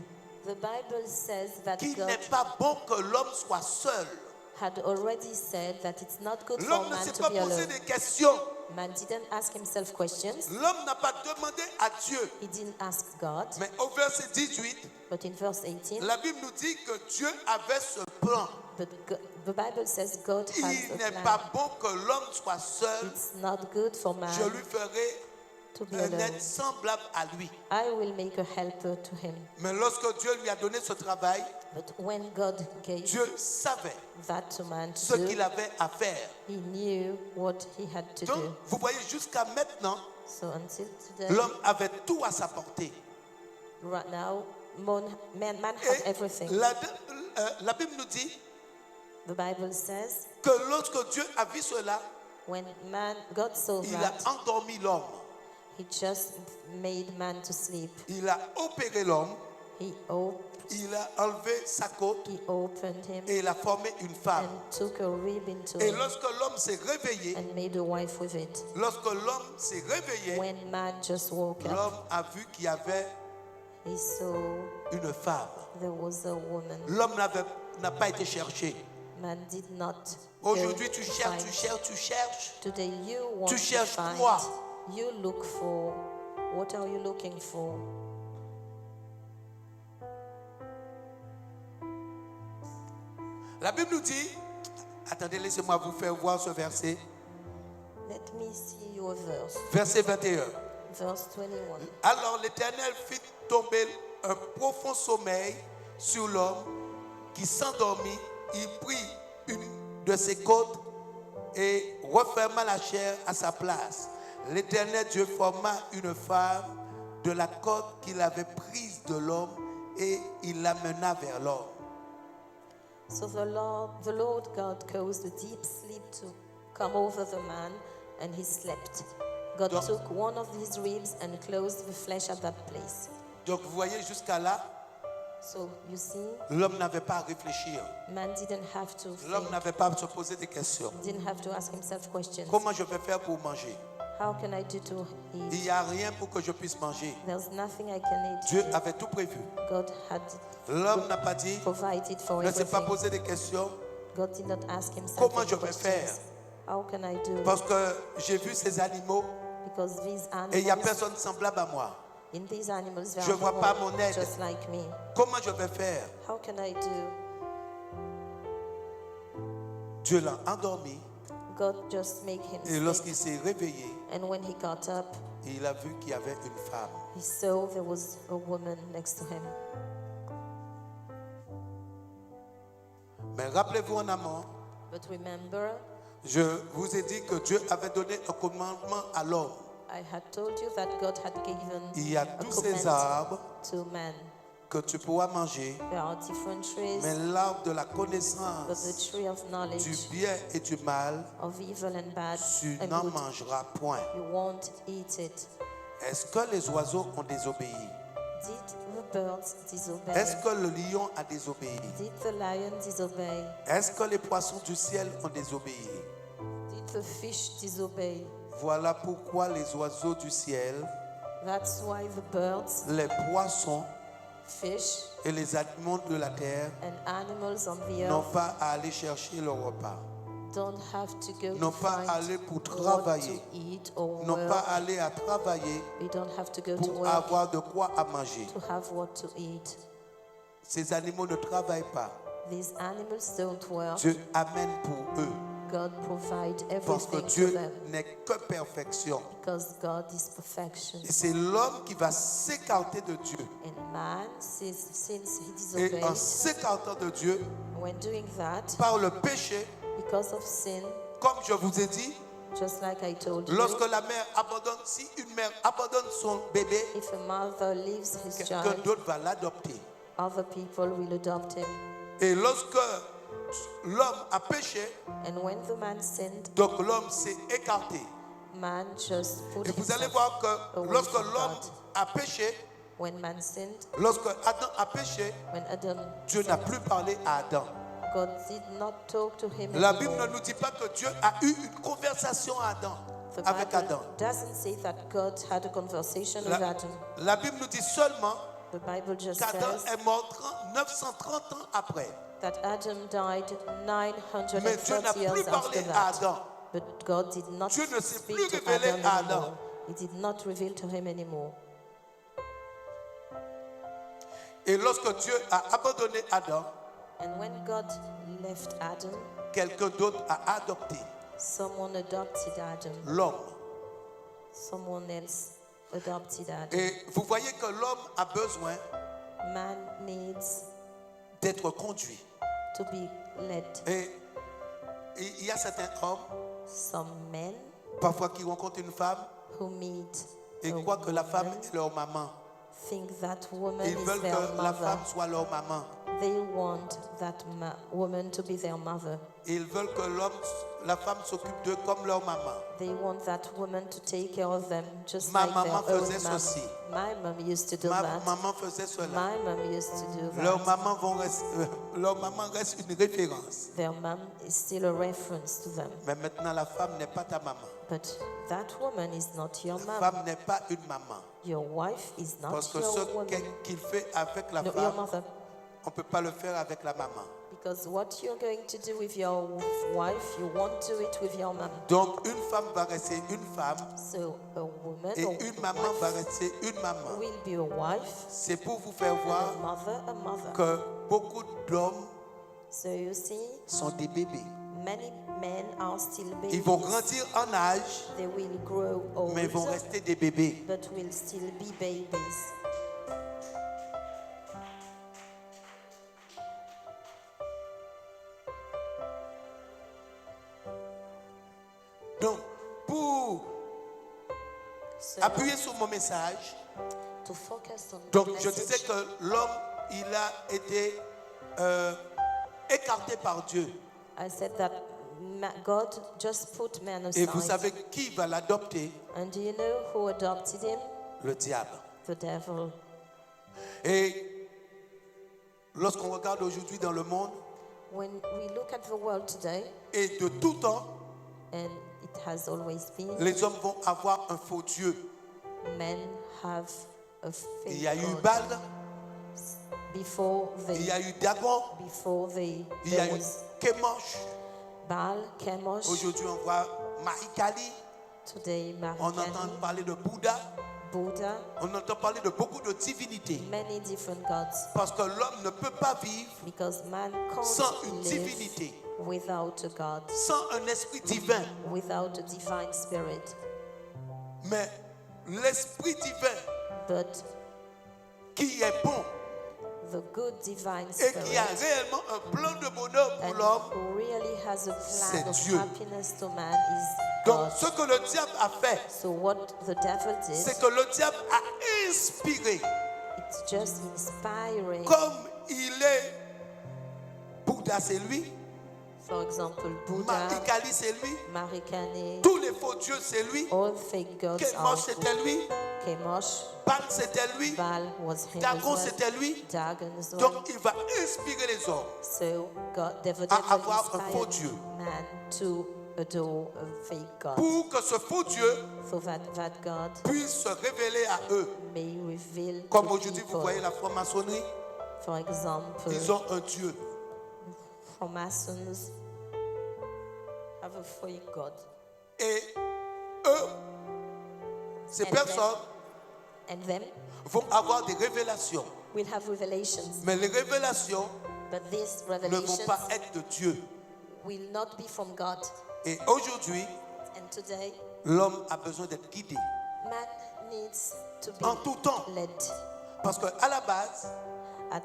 the Bible says that qu'il God n'est pas bon que l'homme soit seul. had already said that it's not good for L'homme ne man s'est to pas be posé alone. des questions. Man didn't ask himself questions. L'homme n'a pas demandé à Dieu. He didn't ask God. Mais au verset 18, But in verse 18, la Bible nous dit que Dieu avait ce plan. the Bible says God has Il a n'est plan. pas bon que l'homme soit seul. It's not good for man Je lui ferai to be un alone. être semblable à lui. I will make a helper to him. Mais lorsque Dieu lui a donné ce travail, But when God gave Dieu savait that to man ce to qu'il do, avait à faire. he knew what he had to Donc, do. vous voyez, jusqu'à maintenant, So until today, l'homme avait tout à sa portée. right now, man had Et everything. la Bible nous dit The Bible says que lorsque Dieu a vu cela, when God saw il a that, endormi l'homme. he just made man to sleep. Il a opéré l'homme, He il a enlevé sa côte opened him et il a formé une femme. and took a rib into Et him lorsque l'homme s'est réveillé, and made a wife with it. lorsque l'homme s'est réveillé, When man just woke up, l'homme a vu qu'il y avait he saw une femme. there was a woman. L'homme n'a pas été cherché. Man did not go Aujourd'hui, tu to cherches, find. tu cherches, tu cherches. Today you want Tu to cherches find. quoi? You look for. What are you looking for? La Bible nous dit, attendez, laissez-moi vous faire voir ce verset. Let me see your verse. Verset 21. Verse 21. Alors l'Éternel fit tomber un profond sommeil sur l'homme qui s'endormit. Il prit une de ses côtes et referma la chair à sa place. L'Éternel Dieu forma une femme de la côte qu'il avait prise de l'homme et il l'amena vers l'homme. So the Lord God caused a deep sleep to come over the man, and he slept. God Donc- took one of his ribs and closed the flesh at that place. Donc vous voyez jusqu'à là, So you see, l'homme n'avait pas à réfléchir. man didn't have to L'homme think, n'avait pas à se poser des questions. didn't have to ask himself questions. Comment je vais faire pour manger? How can I do to Il eat? n'y a rien pour que je puisse manger. There's nothing I can eat. Dieu avait tout prévu. God had L'homme n'a pas dit, provided for ne s'est pas everything. posé des questions. God did not ask himself Comment any je vais questions. faire? How can I do? Parce que j'ai vu ces animaux Because these et il n'y a animals, personne semblable à moi. in these animals, there Je are vois no pas one mon aide. just like me. Comment je vais faire? How can I do? Dieu l'a endormi God just make him et sleep. lorsqu'il s'est réveillé, And when he got up, il a vu qu'il y avait une femme. he saw there was a woman next to him. Mais rappelez-vous en amont, But remember, je vous ai dit que Dieu avait donné un commandement à l'homme. I had told you that God had given Il y a a tous ces command arbres to man. que tu pourras manger, There are different trees, mais l'arbre de la but the connaissance tree of du knowledge bien et du mal, of evil and bad tu and n'en good, mangeras point. you won't eat it. Est-ce que les oiseaux ont désobéi? Did the birds disobey? Est-ce que le lion a désobéi? Did the lion disobey? Est-ce que les poissons du ciel ont désobéi? Did the fish disobey? Voilà pourquoi les oiseaux du ciel, That's why the birds, les poissons fish, et les animaux de la terre and animals on the n'ont earth pas à aller chercher leur repas, don't have to go n'ont to pas à find aller pour what to travailler, eat or n'ont pas work. à aller à travailler We don't have to go to pour work avoir de quoi à manger. to have what to eat. Ces animaux ne travaillent pas. These animals don't work. Dieu amène pour eux God provide parce que everything to Dieu them n'est que perfection. because God is perfection. Et c'est l'homme qui va s'écarter de Dieu. And man, since he Et en disobeyed, s'écartant de Dieu, when doing that, par le péché, because of sin, comme je vous ai dit, just like I told you, lorsque la mère abandonne, si une mère abandonne son bébé, if a mother leaves his quelqu'un child, d'autre va l'adopter. other people will adopt him. Et lorsque l'homme a péché, And when the man sinned, donc l'homme s'est écarté. man just put Et vous allez himself voir que away lorsque from l'homme God. a péché, When man sinned, lorsque Adam a péché, when Adam Dieu n'a sinned, plus parlé à Adam. God did not talk to him La Bible anymore. ne nous dit pas que Dieu a eu une conversation The avec Bible Adam. doesn't say that God had a conversation with Adam. La Bible nous dit seulement The Bible just qu'Adam says est mort 930 ans après. that Adam died Mais Dieu n'a 930 plus years parlé after à that. Adam. But God did not Dieu ne s'est speak plus to révélé Adam à anymore. Adam. He did not reveal to him anymore. Et lorsque Dieu a abandonné Adam, And when God left Adam, quelqu'un d'autre a adopté someone adopted Adam. l'homme. Someone else adopted Adam. Et vous voyez que l'homme a besoin Man needs d'être conduit. to be led. Et il y a certains hommes, Some men parfois qui rencontrent une femme who meet et a croient que la femme woman est leur maman. think that woman Ils is veulent their que la mother. femme soit leur maman. They want that woman to be their mother. Ils veulent que la femme s'occupe d'eux comme leur maman. They want that woman to take care of them just Ma like maman their own faisait mom. ceci. My mom used to do Ma that. maman faisait cela. My mom used to do Leur that. maman reste une référence. Their mom is still a reference to them. Mais maintenant, la femme n'est pas ta maman. But that woman is not your La mom. femme n'est pas une maman. Your wife is not Parce que your ce woman. qu'il fait avec la No, your femme, mother. on ne peut pas le faire avec la maman. Because what you're going to do with your wife, you won't do it with your mom. Donc, une femme va rester une femme So a woman et or une maman wife va rester une maman. will be a wife, C'est pour vous faire and voir a mother. que beaucoup d'hommes So you see, sont des bébés. many men are still babies. Ils vont grandir en âge, They will grow old, mais ils vont rester des bébés. but will still be babies. Donc, pour So appuyer sur mon message, to focus on donc the je disais message, que l'homme, il a été écarté par Dieu. I said that God just put man Et vous aside. savez qui va l'adopter? And do you know who adopted him? Le diable. The devil. Et lorsqu'on regarde aujourd'hui dans le monde, When we look at the world today, et de tout temps, and it has always been, les hommes vont avoir un faux Dieu. men have a Il y a eu faith Baal, before il y they a eu Dagon, il y a there eu was Chemosh. Baal, Chemosh. Aujourd'hui, on voit Mahikali. Today, On entend Mahikali, parler de Bouddha. Buddha, On entend parler de beaucoup de divinités. many different gods. Parce que l'homme ne peut pas vivre Because man sans can't une live divinité, without a God, sans un esprit divin. without a divine spirit. Mais l'esprit divin But qui est bon the good divine et qui a spirit réellement un plan de bonheur pour and l'homme. who really has a c'est plan of Dieu. happiness to man is Donc God. ce que le diable a fait, So what the devil c'est did que le diable a inspiré It's just inspiring. Comme il est Bouddha, c'est lui. For example, Buddha, Mahikali, c'est lui. Marikani, Tous les faux dieux, c'est lui. all fake gods are Kemosh, c'était lui. Chemosh. Baal, c'était lui. Baal was him as Dagon, well. c'était lui. Dagon as well. Donc, il va inspirer les hommes So God, the devil à avoir un faux inspired Dieu. man to adore a fake God, pour que ce faux Dieu so that God puisse se révéler à eux. may reveal Comme to aujourd'hui, vous people. voyez la franc-maçonnerie, For example, ils ont un Dieu. Freemasons have a fake God, Et eux, ces And personnes and them vont avoir des révélations. will have revelations, Mais les révélations but these ne vont revelations pas être de Dieu. will not be from God. Et aujourd'hui, And today, l'homme a besoin d'être guidé man needs to en tout temps. be led. Parce qu'à la base, At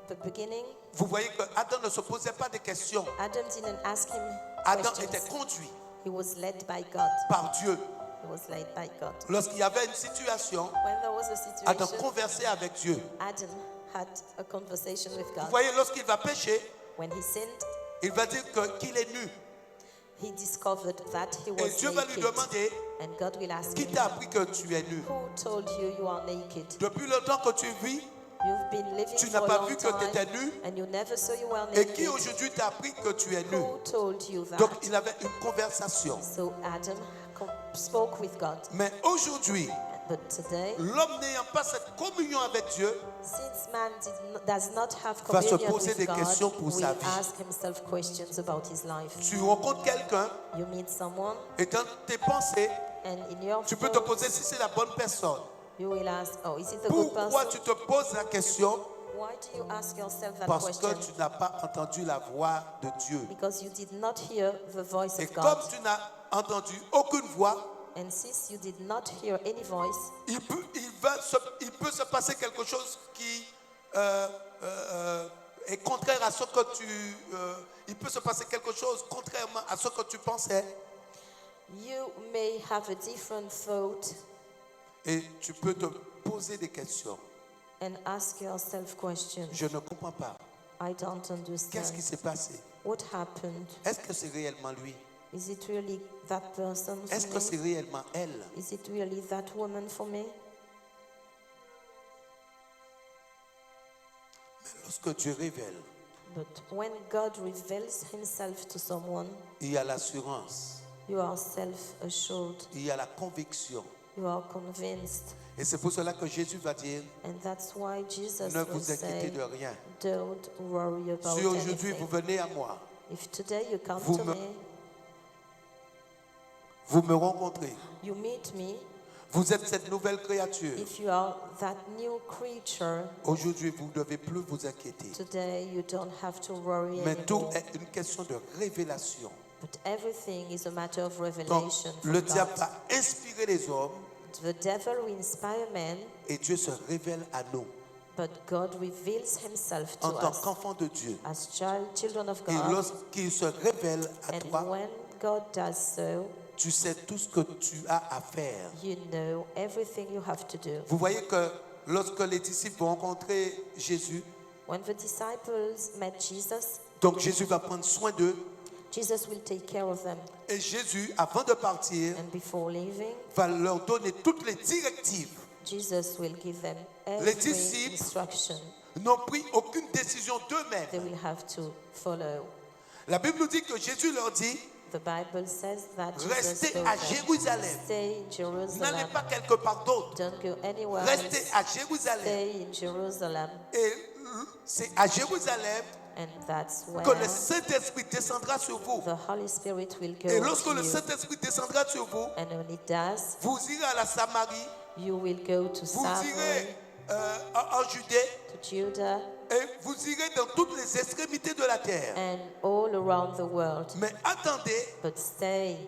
the beginning, vous voyez que Adam ne se posait pas de questions. Adam didn't ask him Adam questions. était conduit He was led by God. par Dieu. He was led by God. Lorsqu'il y avait une situation, When there was a Adam situation, conversait avec Dieu. Adam had a conversation with Vous God. voyez, lorsqu'il va pécher, When he sinned, il va dire qu'il est nu. he discovered that he Et was Dieu va lui naked. demander, And God will ask qui him, t'a appris que tu es nu? who told you you are naked? Depuis le temps que tu vis, You've been living tu for n'as a pas long vu que tu étais time nu. and you never saw you were Et qui naked. aujourd'hui t'a appris que tu es nu? Who told you that? Donc il avait une conversation. So Adam spoke with God. Mais aujourd'hui, But today, l'homme n'ayant pas cette communion avec Dieu, since man does not have Va se communion poser with des God, questions pour sa will vie. ask himself questions about his life. tu rencontres quelqu'un You meet someone, et dans tes pensées, and in your tu peux te thoughts, poser si c'est la bonne personne. you will ask, oh, is it a good Pourquoi person? tu te poses la question? Why do you ask yourself that Parce que question? tu n'as pas entendu la voix de Dieu. Because you did not hear the voice Et of comme God. tu n'as entendu aucune voix, And since you did not hear any voice, il peut se passer quelque chose qui est contraire à ce que il peut se passer quelque chose contrairement à ce que tu pensais. you may have a different thought Et tu peux te poser des questions. and ask yourself questions. Je ne comprends pas. I don't Qu'est-ce qui understand. s'est passé? What happened? Est-ce que c'est réellement lui? Is it really that person Est-ce que for c'est me? réellement elle? Is it really that woman for me? Mais lorsque Dieu révèle, But when God reveals himself to someone, il y a l'assurance, you are self-assured, il y a la conviction. you are convinced. Et c'est pour cela que Jésus va dire, And that's why Jesus ne will vous inquiétez say, de rien. don't worry about Si aujourd'hui vous anything. venez à moi, If today you come Vous to me- me, vous me rencontrez, you meet me, vous êtes cette nouvelle créature. if you are that new creature, Aujourd'hui, vous ne devez plus vous inquiéter. today you don't have to worry Mais tout anymore. est une question de révélation. But everything is a matter of Donc, revelation from le diable God. va inspirer les hommes The devil will inspire men, et Dieu se révèle à nous but God reveals himself to en tant us qu'enfants de Dieu. as children of Et God. lorsqu'il se révèle à And toi, when God does so, tu sais tout ce que tu as à faire. you know everything you have to do. Vous voyez que lorsque les disciples vont rencontrer Jésus, When the disciples met Jesus, donc Jésus va prendre soin d'eux. Jesus will take care of them. Et Jésus, avant de partir, And before leaving, va leur donner toutes les directives. Jesus will give them Les every disciples instruction n'ont pris aucune décision they d'eux-mêmes. will have to follow. La Bible nous dit que Jésus leur dit, The Bible says that Jesus restez told à them, Jérusalem. stay in N'allez Jerusalem. pas quelque part d'autre. Don't go anywhere Restez else. à Jérusalem. Stay in Jerusalem. Et c'est à Jérusalem And that's que le where Saint-Esprit descendra sur vous. the Holy Spirit will go Et lorsque to le you. Saint-Esprit descendra sur vous, And when it does, vous irez à la Samarie, you will go to vous Samaria, irez en Judée, to Judah, et vous irez dans toutes les extrémités de la terre. and all around the world. Mais attendez, But stay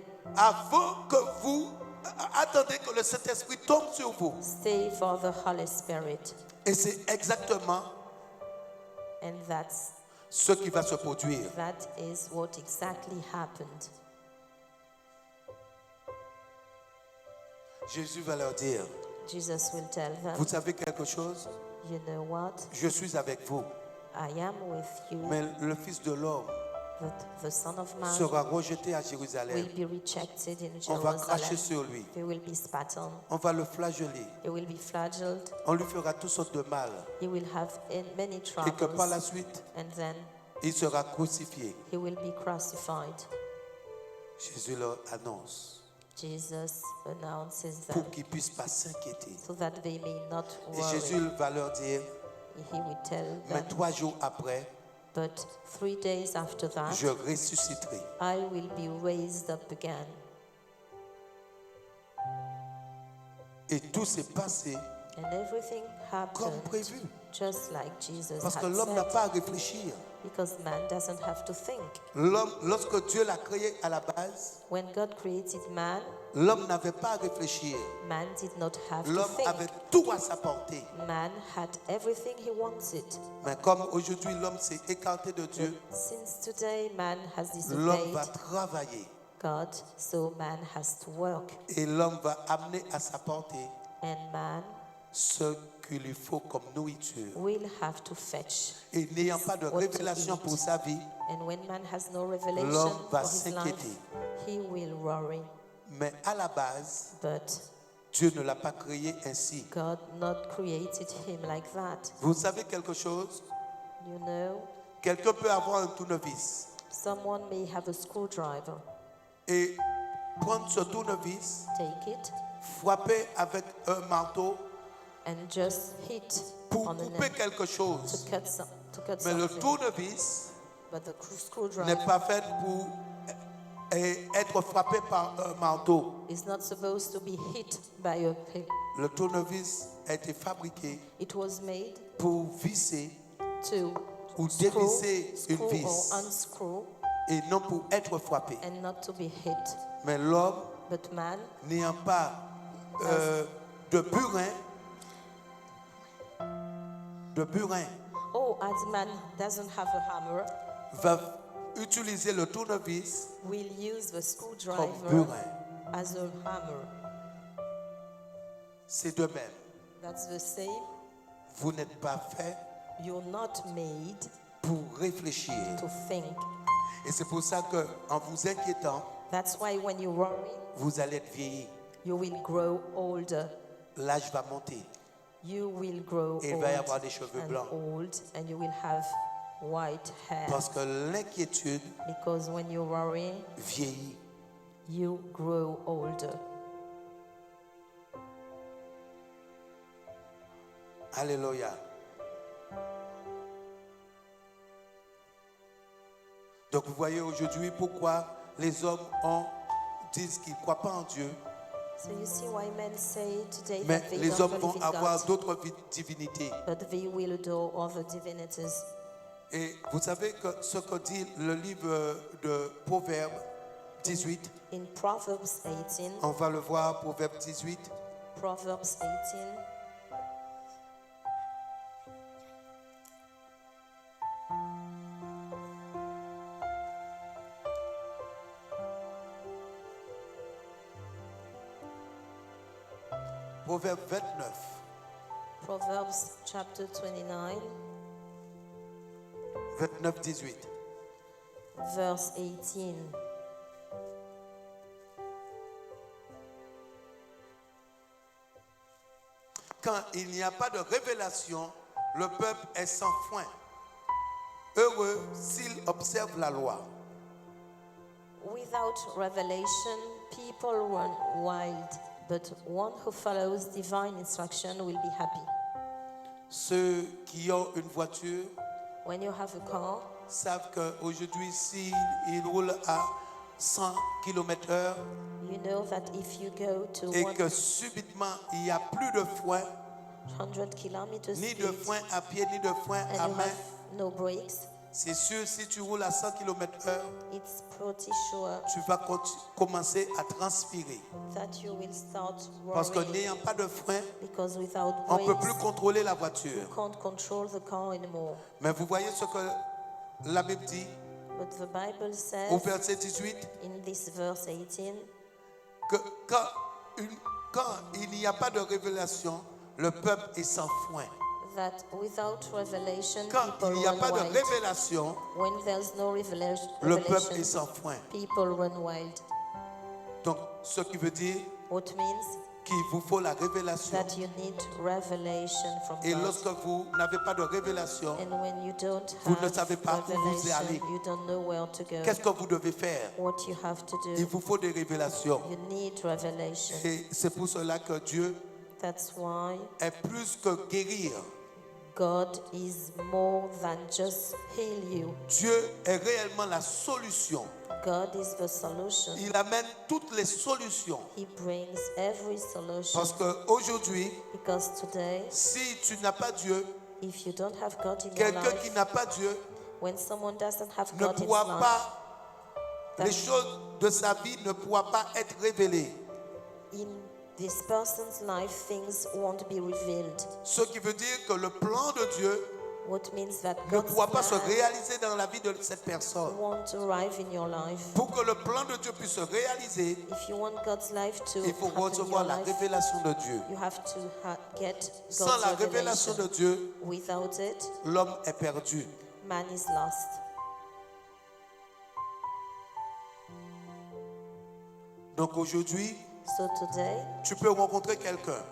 attendez que le Saint-Esprit tombe sur vous. Stay for the Holy Spirit. Et c'est exactement And that's ce qui va se produire. that is what exactly happened. Jésus va leur dire, Jesus will tell them, vous savez quelque chose? You know what? Je suis avec vous. I am with you. Mais le Fils de l'homme The Son of Man sera rejeté à Jérusalem. will be rejected in On va cracher Jerusalem. sur lui. He will be spat on. On va le flageller. He will be flagelled. On lui fera toutes sortes de mal. He will have many Et que par la troubles. suite, And then il sera crucifié. he will be crucified. Jésus leur annonce Jesus announces pour them qu'ils ne puissent pas s'inquiéter. so that they may not Et Jésus worry. va leur dire, He will tell mais them, 3 jours après, but 3 days after that, je ressusciterai. I will be raised up again. Et tout s'est passé And everything comme happened prévu. just like Jesus Parce que had l'homme n'a said. pas à réfléchir. Because man doesn't have to think. L'homme, lorsque Dieu l'a créé à la base, When God created man, l'homme n'avait pas à réfléchir. man did not have to L'homme think. avait tout à sa portée. Man had everything he wanted. Mais comme aujourd'hui l'homme s'est écarté de Dieu, Since today man has l'homme disobeyed va travailler. God, so man has to work. Et l'homme va amener à sa portée And man ce qu'il lui faut comme nourriture. will have to fetch. Et n'ayant pas de What to révélation eat. pour sa vie, And when man has no revelation L'homme va for his life, s'inquiéter. he will worry. mais à la base, But Dieu ne l'a pas créé ainsi. God not created him like that. Vous savez quelque chose? You know, Quelqu'un peut avoir un tournevis someone may have a screwdriver. et prendre ce tournevis, Take it frapper avec un marteau and just hit pour on the couper nail quelque chose. to cut Mais le something. tournevis But the n'est screwdriver pas fait pour être frappé par un marteau. is not supposed to be hit by a pin. Le tournevis a été fabriqué It was made pour visser to ou screw, dévisser une screw vis or unscrew et non pour être frappé. and not to be hit. Mais l'homme, But man, n'ayant pas de burin, as man doesn't have a hammer, va utiliser le tournevis will use the comme screwdriver burin. as a hammer. C'est de même. That's the same. Vous n'êtes pas fait You're not made pour réfléchir. to think. Et c'est pour ça que, en vous inquiétant, That's why when you worry, vous allez être vieilli. you will grow older. L'âge va monter. You will grow Et il old va y avoir des cheveux and blancs. old, and you will have white hair. Parce que l'inquiétude Because when you worry, vieillit. you grow older. Alléluia. Donc vous voyez aujourd'hui pourquoi les hommes disent qu'ils ne croient pas en Dieu, So you see why men say today mais that they les don't hommes believe vont in avoir God, d'autres divinités. but they will adore other divinities. Et vous savez que ce que dit le livre de Proverbes 18, In Proverbs 18, on va le voir, Proverbe 18, Proverbs 18, Proverbe 29, Proverbs chapter 29, 29, 18. verse 18. Quand il n'y a pas de révélation, le peuple est sans foin. Heureux s'il observe la loi. Without revelation, people run wild, but one who follows divine instruction will be happy. Ceux qui ont une voiture When you have a car, savent qu'aujourd'hui, s'ils roulent à 100 km/h you know that if you go to et que 100 subitement il n'y a plus de foin, kilometers ni speed de foin à pied, ni de foin and à you main, have no brakes, c'est sûr, si tu roules à 100 km/h, it's pretty sure tu vas commencer à transpirer. that you will start Parce que worrying, n'ayant pas de frein, because without on ne peut plus brakes, contrôler la voiture. you can't control the car anymore. Mais vous voyez ce que la Bible dit But the Bible au says verset 18 in this verse 18 que quand il n'y a pas de révélation, le peuple est sans foin. that without revelation, Quand people il n'y a run pas de wild. révélation, When there's no le peuple est revelation, sans foin. people run wild. Donc, ce qui veut dire What means qu'il vous faut la révélation. that you need revelation from Et God. lorsque vous n'avez pas de révélation, And when you don't vous ne have savez pas où vous allez. revelation, you don't know where to go. Qu'est-ce que vous devez faire? What you have to Il do, vous faut des révélations. you need revelation. Et c'est pour cela que Dieu That's why est plus que guérir. God is more than just heal you. Dieu est réellement la solution. God is the solution. Il amène toutes les solutions. He brings every solution. Parce qu'aujourd'hui, Because today, si tu n'as pas Dieu, if you don't have God in your quelqu'un qui life, n'a pas Dieu when someone doesn't have ne God in his pourra life, pas, les choses de sa vie ne pourra pas être révélées. in this person's life, things won't be revealed. Ce qui veut dire que le plan de Dieu What means that ne God's pourra pas se plan réaliser dans la vie de cette personne. won't arrive in your life. Pour que le plan de Dieu puisse se réaliser, If you want God's life to il faut happen in your recevoir la life, révélation de Dieu. you have to get Sans God's la révélation de revelation. Dieu, Without it, l'homme est perdu. man is lost. Donc aujourd'hui, So today, tu peux rencontrer quelqu'un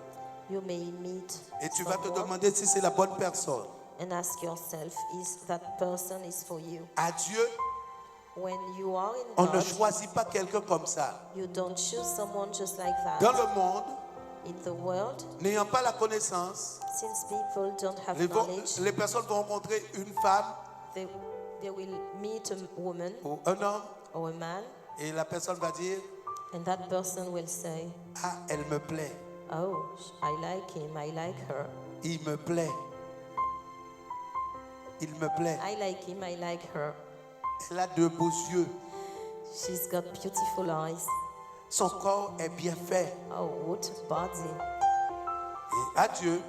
you may meet et tu vas te someone demander si c'est la bonne personne. and ask yourself, is that person is for you? À Dieu, When you are in on ne God, choisit pas quelqu'un comme ça. you don't choose someone just like Dans that. le monde, In the world, n'ayant pas la connaissance, since people don't have knowledge, les personnes vont rencontrer une femme they will meet a woman ou un homme or a man, et la personne va dire, and that person will say, ah, elle me plaît, oh, I like him, I like her. il me plaît, il me plaît. I like him, I like her. Elle a de beaux yeux, She's got beautiful eyes. son corps est bien fait. Oh, what a body. Et à Dieu,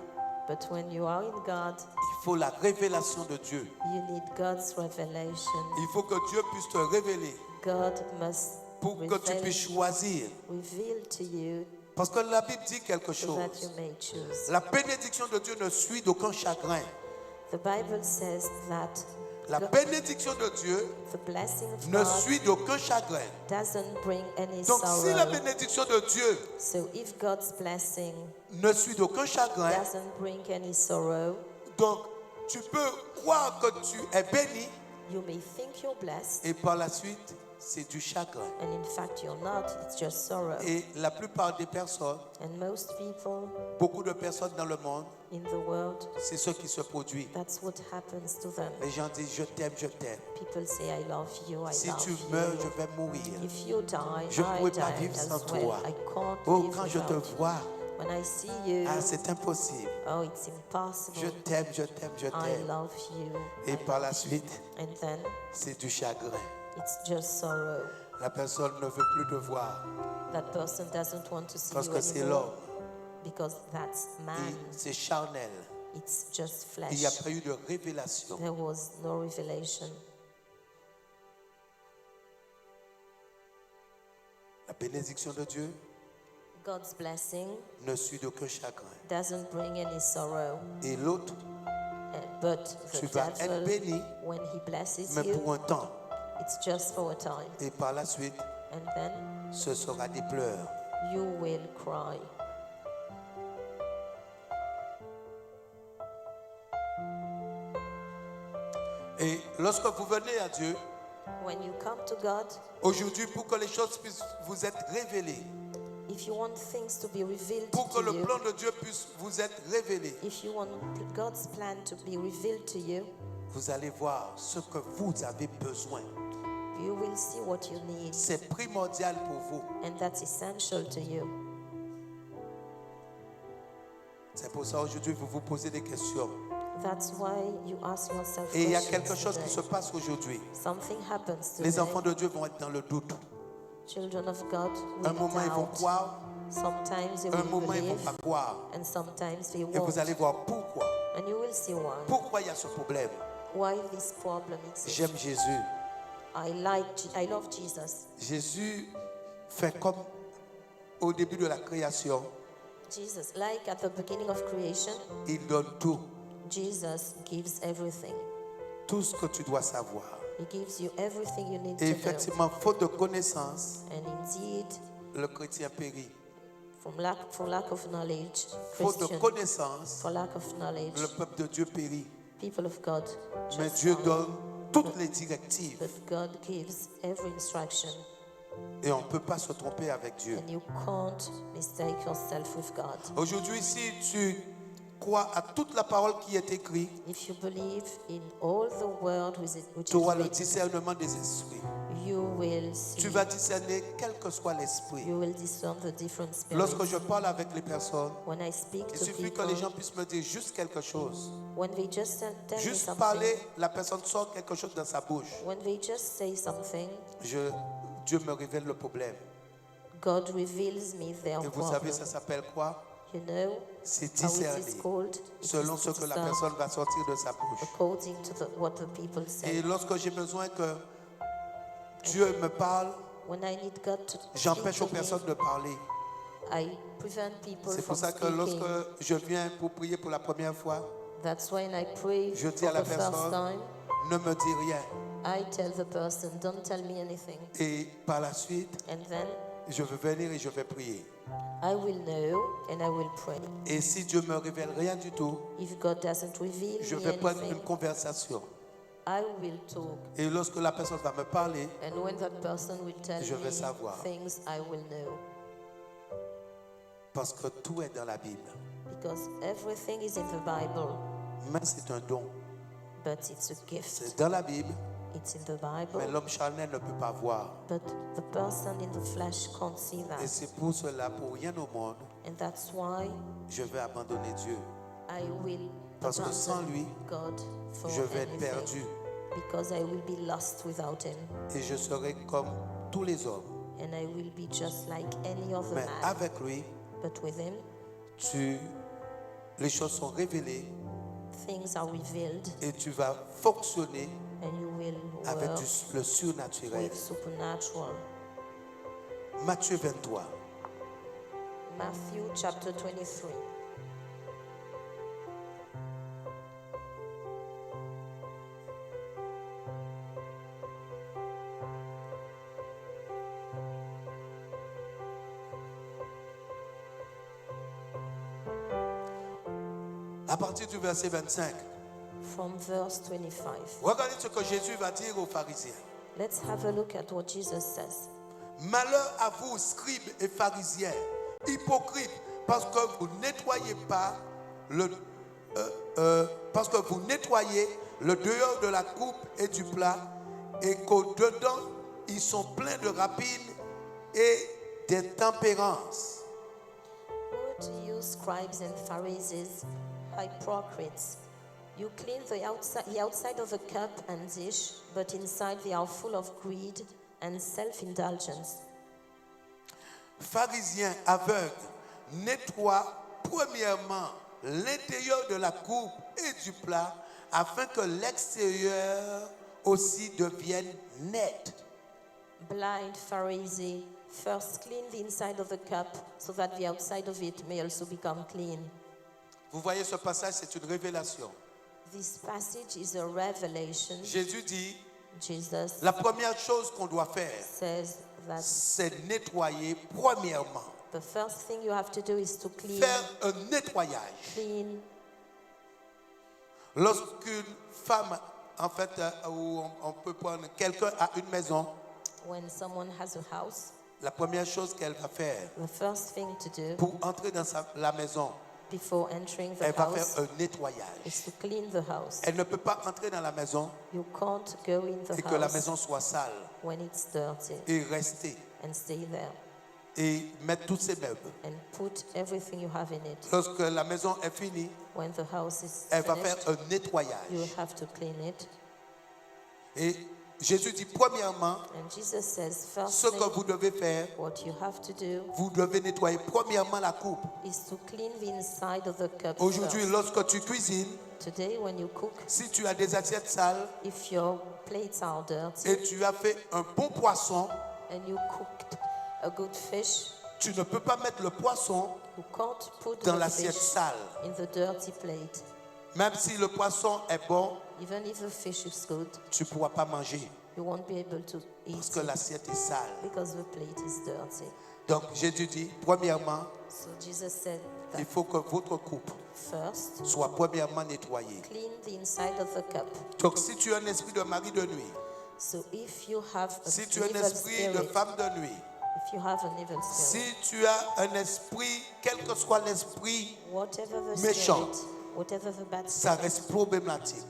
But when you are in God, il faut la révélation de Dieu. you need God's revelation. Il faut que Dieu puisse te révéler God must pour que tu puisses choisir. reveal to you Parce que la Bible dit quelque so that you chose. may choose. La bénédiction de Dieu ne suit d'aucun chagrin. The Bible says that La bénédiction de Dieu the blessing of ne God suit d'aucun chagrin. doesn't bring any Donc si la sorrow. bénédiction de Dieu So if God's blessing ne suit d'aucun chagrin, doesn't bring any sorrow, donc tu peux croire que tu es béni you may think you're blessed, et par la suite, c'est du chagrin. and in fact you're not, it's just sorrow. Et la plupart des personnes, And most people beaucoup de personnes dans le monde, in the world, c'est ce qui se produit. that's what happens to them. Les gens disent je t'aime, je t'aime. People say, I love you, I Si love tu you. meurs, je vais mourir. If you die, Je ne I pourrai pas die vivre sans as well. toi. I can't Oh, live quand je te without you. vois, When I see you, ah, c'est impossible. oh, it's impossible. Je t'aime, je t'aime, je I t'aime. love you. Et par la suite, And then c'est du chagrin. it's just sorrow. La personne ne veut plus te voir That person doesn't want to see parce you que c'est anymore l'homme. because that's man. C'est charnel. It's just Il n'y a flesh. pas eu de révélation. There was no revelation. La bénédiction de Dieu God's blessing ne suit d'aucun chagrin. doesn't bring any sorrow. Et l'autre, But tu the vas être devil, béni, when he blesses mais you, pour un temps. it's just for a time. Et par la suite, And then ce sera des pleurs. you will cry. Et lorsque vous venez à Dieu, When you come to God, aujourd'hui, pour que les choses puissent vous être révélées, if you want things to be revealed pour que to le you, plan de Dieu puisse vous être révélé, if you want God's plan to be revealed to you, vous allez voir ce que vous avez besoin. you will see what you need, C'est primordial pour vous. and that's essential to you. C'est pour ça aujourd'hui, vous vous posez des questions. That's why you ask yourself Et il y a questions quelque chose qui se today. passe aujourd'hui. Something happens Les today. enfants de Dieu vont être dans le doute. Children of God Un will moment, ils vont doubt. croire. Sometimes they Un will moment, ils ne vont believe, pas croire. and sometimes they Et won't. vous allez voir pourquoi. And you will see why. Pourquoi il y a ce problème? Why this problem exists. J'aime Jésus. I love Jesus. Jésus fait comme au début de la création. Jesus, like at the beginning of creation, Il donne tout. Jesus gives everything. Tout ce que tu dois savoir. He gives you everything you need Et to know. effectivement, faute de connaissance, And indeed, le chrétien périt. for lack of knowledge, Faute de Christian, connaissance, for lack of knowledge, le peuple de Dieu périt. people of God Mais just Dieu die. donne toutes les directives. But God gives every instruction, Et on ne peut pas se tromper avec Dieu. and you can't mistake yourself with God. Aujourd'hui, si tu crois à toute la parole qui est écrite, If you believe in all the word which tu is auras le written, discernement des esprits. you will see, Tu vas discerner quel que soit l'esprit. you will discern the different spirits. Lorsque je parle avec les personnes, When I speak il to suffit que people, les gens puissent me dire juste quelque chose. when they just tell me Juste something, parler, la personne sort quelque chose dans sa bouche. when they just say something, Dieu me révèle le problème. God reveals me their Et vous savez, problem. ça s'appelle quoi? You know C'est how it discerner. is called? It Selon is ce to que la discern personne va sortir de sa bouche. according to what the people say. Et lorsque j'ai besoin que Dieu me parle, When I need God to j'empêche aux speak to me, personnes de parler. I prevent people C'est pour from ça que speaking. lorsque je viens pour prier pour la première fois, That's when I pray je dis for à la the first personne, time. ne me dis rien. I tell the person, don't tell me anything. Et par la suite, And then je vais venir et je vais prier. I will know and I will pray. Et si Dieu me révèle rien du tout, If God doesn't reveal je me vais prendre anything, une conversation. I will talk. Et lorsque la personne va me parler, And when that person will tell Je vais me savoir. things, I will know. parce que tout est dans la Bible. Because everything is in the Bible, Mais c'est un don. but it's a gift. C'est dans la Bible, It's in the mais Bible, l'homme charnel ne peut pas voir. but the person in the flesh can't see Et that. c'est pour cela, pour rien au monde, And that's why je vais abandonner Dieu. I will Parce que sans abandon lui, God for je vais être anything. perdu. Because I will be lost without him. Et je serai comme tous les hommes. And I will be just like any other Mais man. avec lui, But with him, les choses sont révélées things are revealed et tu vas fonctionner and you will avec work le surnaturel. with supernatural. Matthieu 23. Matthew chapter 23. À partir du verset 25, From verse 25. regardez ce que Jésus va dire aux pharisiens. Let's have a look at what Jesus says. Malheur à vous, scribes et pharisiens, hypocrites, parce que vous nettoyez pas parce que vous nettoyez le dehors de la coupe et du plat, et qu'au-dedans, ils sont pleins de rapines et d'intempérance. Woe to you, scribes and Pharisees, hypocrites! You clean the outside of the cup and dish, but inside they are full of greed and self-indulgence. Pharisiens aveugles, nettoie premièrement l'intérieur de la coupe et du plat, afin que l'extérieur aussi devienne net. Blind Pharisee, first clean the inside of the cup, so that the outside of it may also become clean. Vous voyez ce passage, c'est une révélation. This passage is a revelation. Jésus dit, Jesus la première chose qu'on doit faire, says that c'est nettoyer premièrement. the first thing you have to do is to clean. Faire un nettoyage. Clean. Lorsqu'une femme, en fait, où on peut prendre quelqu'un à une maison, When someone has a house, la première chose qu'elle va faire the first thing to do pour entrer dans la maison, before entering the elle va house faire un nettoyage. is to clean the house. Elle ne peut pas entrer dans la maison You can't go in the et que la house maison soit sale when it's dirty et rester and stay there et mettre tous ses meubles. and put everything you have in it. Lorsque la maison est finie, When the house is elle va faire finished, un nettoyage. you have to clean it. Et Jésus dit premièrement, And Jesus says, first ce que thing, vous devez faire, what you have to do vous devez nettoyer premièrement la coupe. is to clean the inside of the cup Aujourd'hui, first. lorsque tu cuisines, Today, when you cook, si tu as des assiettes sales if your plates are dirty et tu as fait un bon poisson, and you cooked a good fish, tu ne peux pas mettre le poisson you can't put dans the l'assiette fish sale. in the dirty plate. Même si le poisson est bon, even if the fish is good, tu ne pourras pas manger you won't be able to parce eat que it l'assiette est sale. because the plate is dirty. Donc Jésus dit, premièrement, So Jesus said il that faut que votre coupe first, soit premièrement nettoyée. clean the inside of the cup. Donc si tu as un esprit de mari de nuit, So if you have an si tu as un evil esprit de spirit, femme de nuit, if you have an evil si spirit, tu as un esprit, quel que soit l'esprit, whatever the méchant, spirit, whatever the bad ça spirit, reste problématique.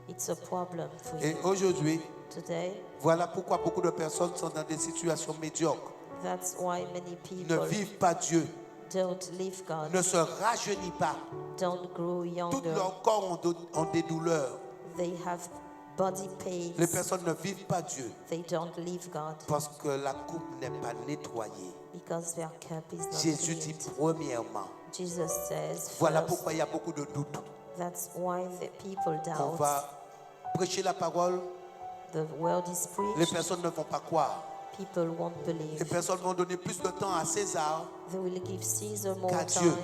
it's a problem for Et you. aujourd'hui, Today, voilà pourquoi beaucoup de personnes sont dans des situations médiocres, that's why many ne people vivent pas Dieu, don't live God, ne se rajeunissent pas. don't grow Tout younger. leur corps ont des douleurs. They have body Les pains. personnes ne vivent pas Dieu They don't live God parce que la coupe n'est pas nettoyée. because their cup is not Jésus dit cleaned. premièrement. Jesus says Voilà first. pourquoi il y a beaucoup de doutes. That's why the people On doubt. va prêcher la parole, The word is les preached. personnes ne vont pas croire. People won't Les believe. personnes vont donner plus de temps à César. They will give Caesar more Qu'à Dieu. time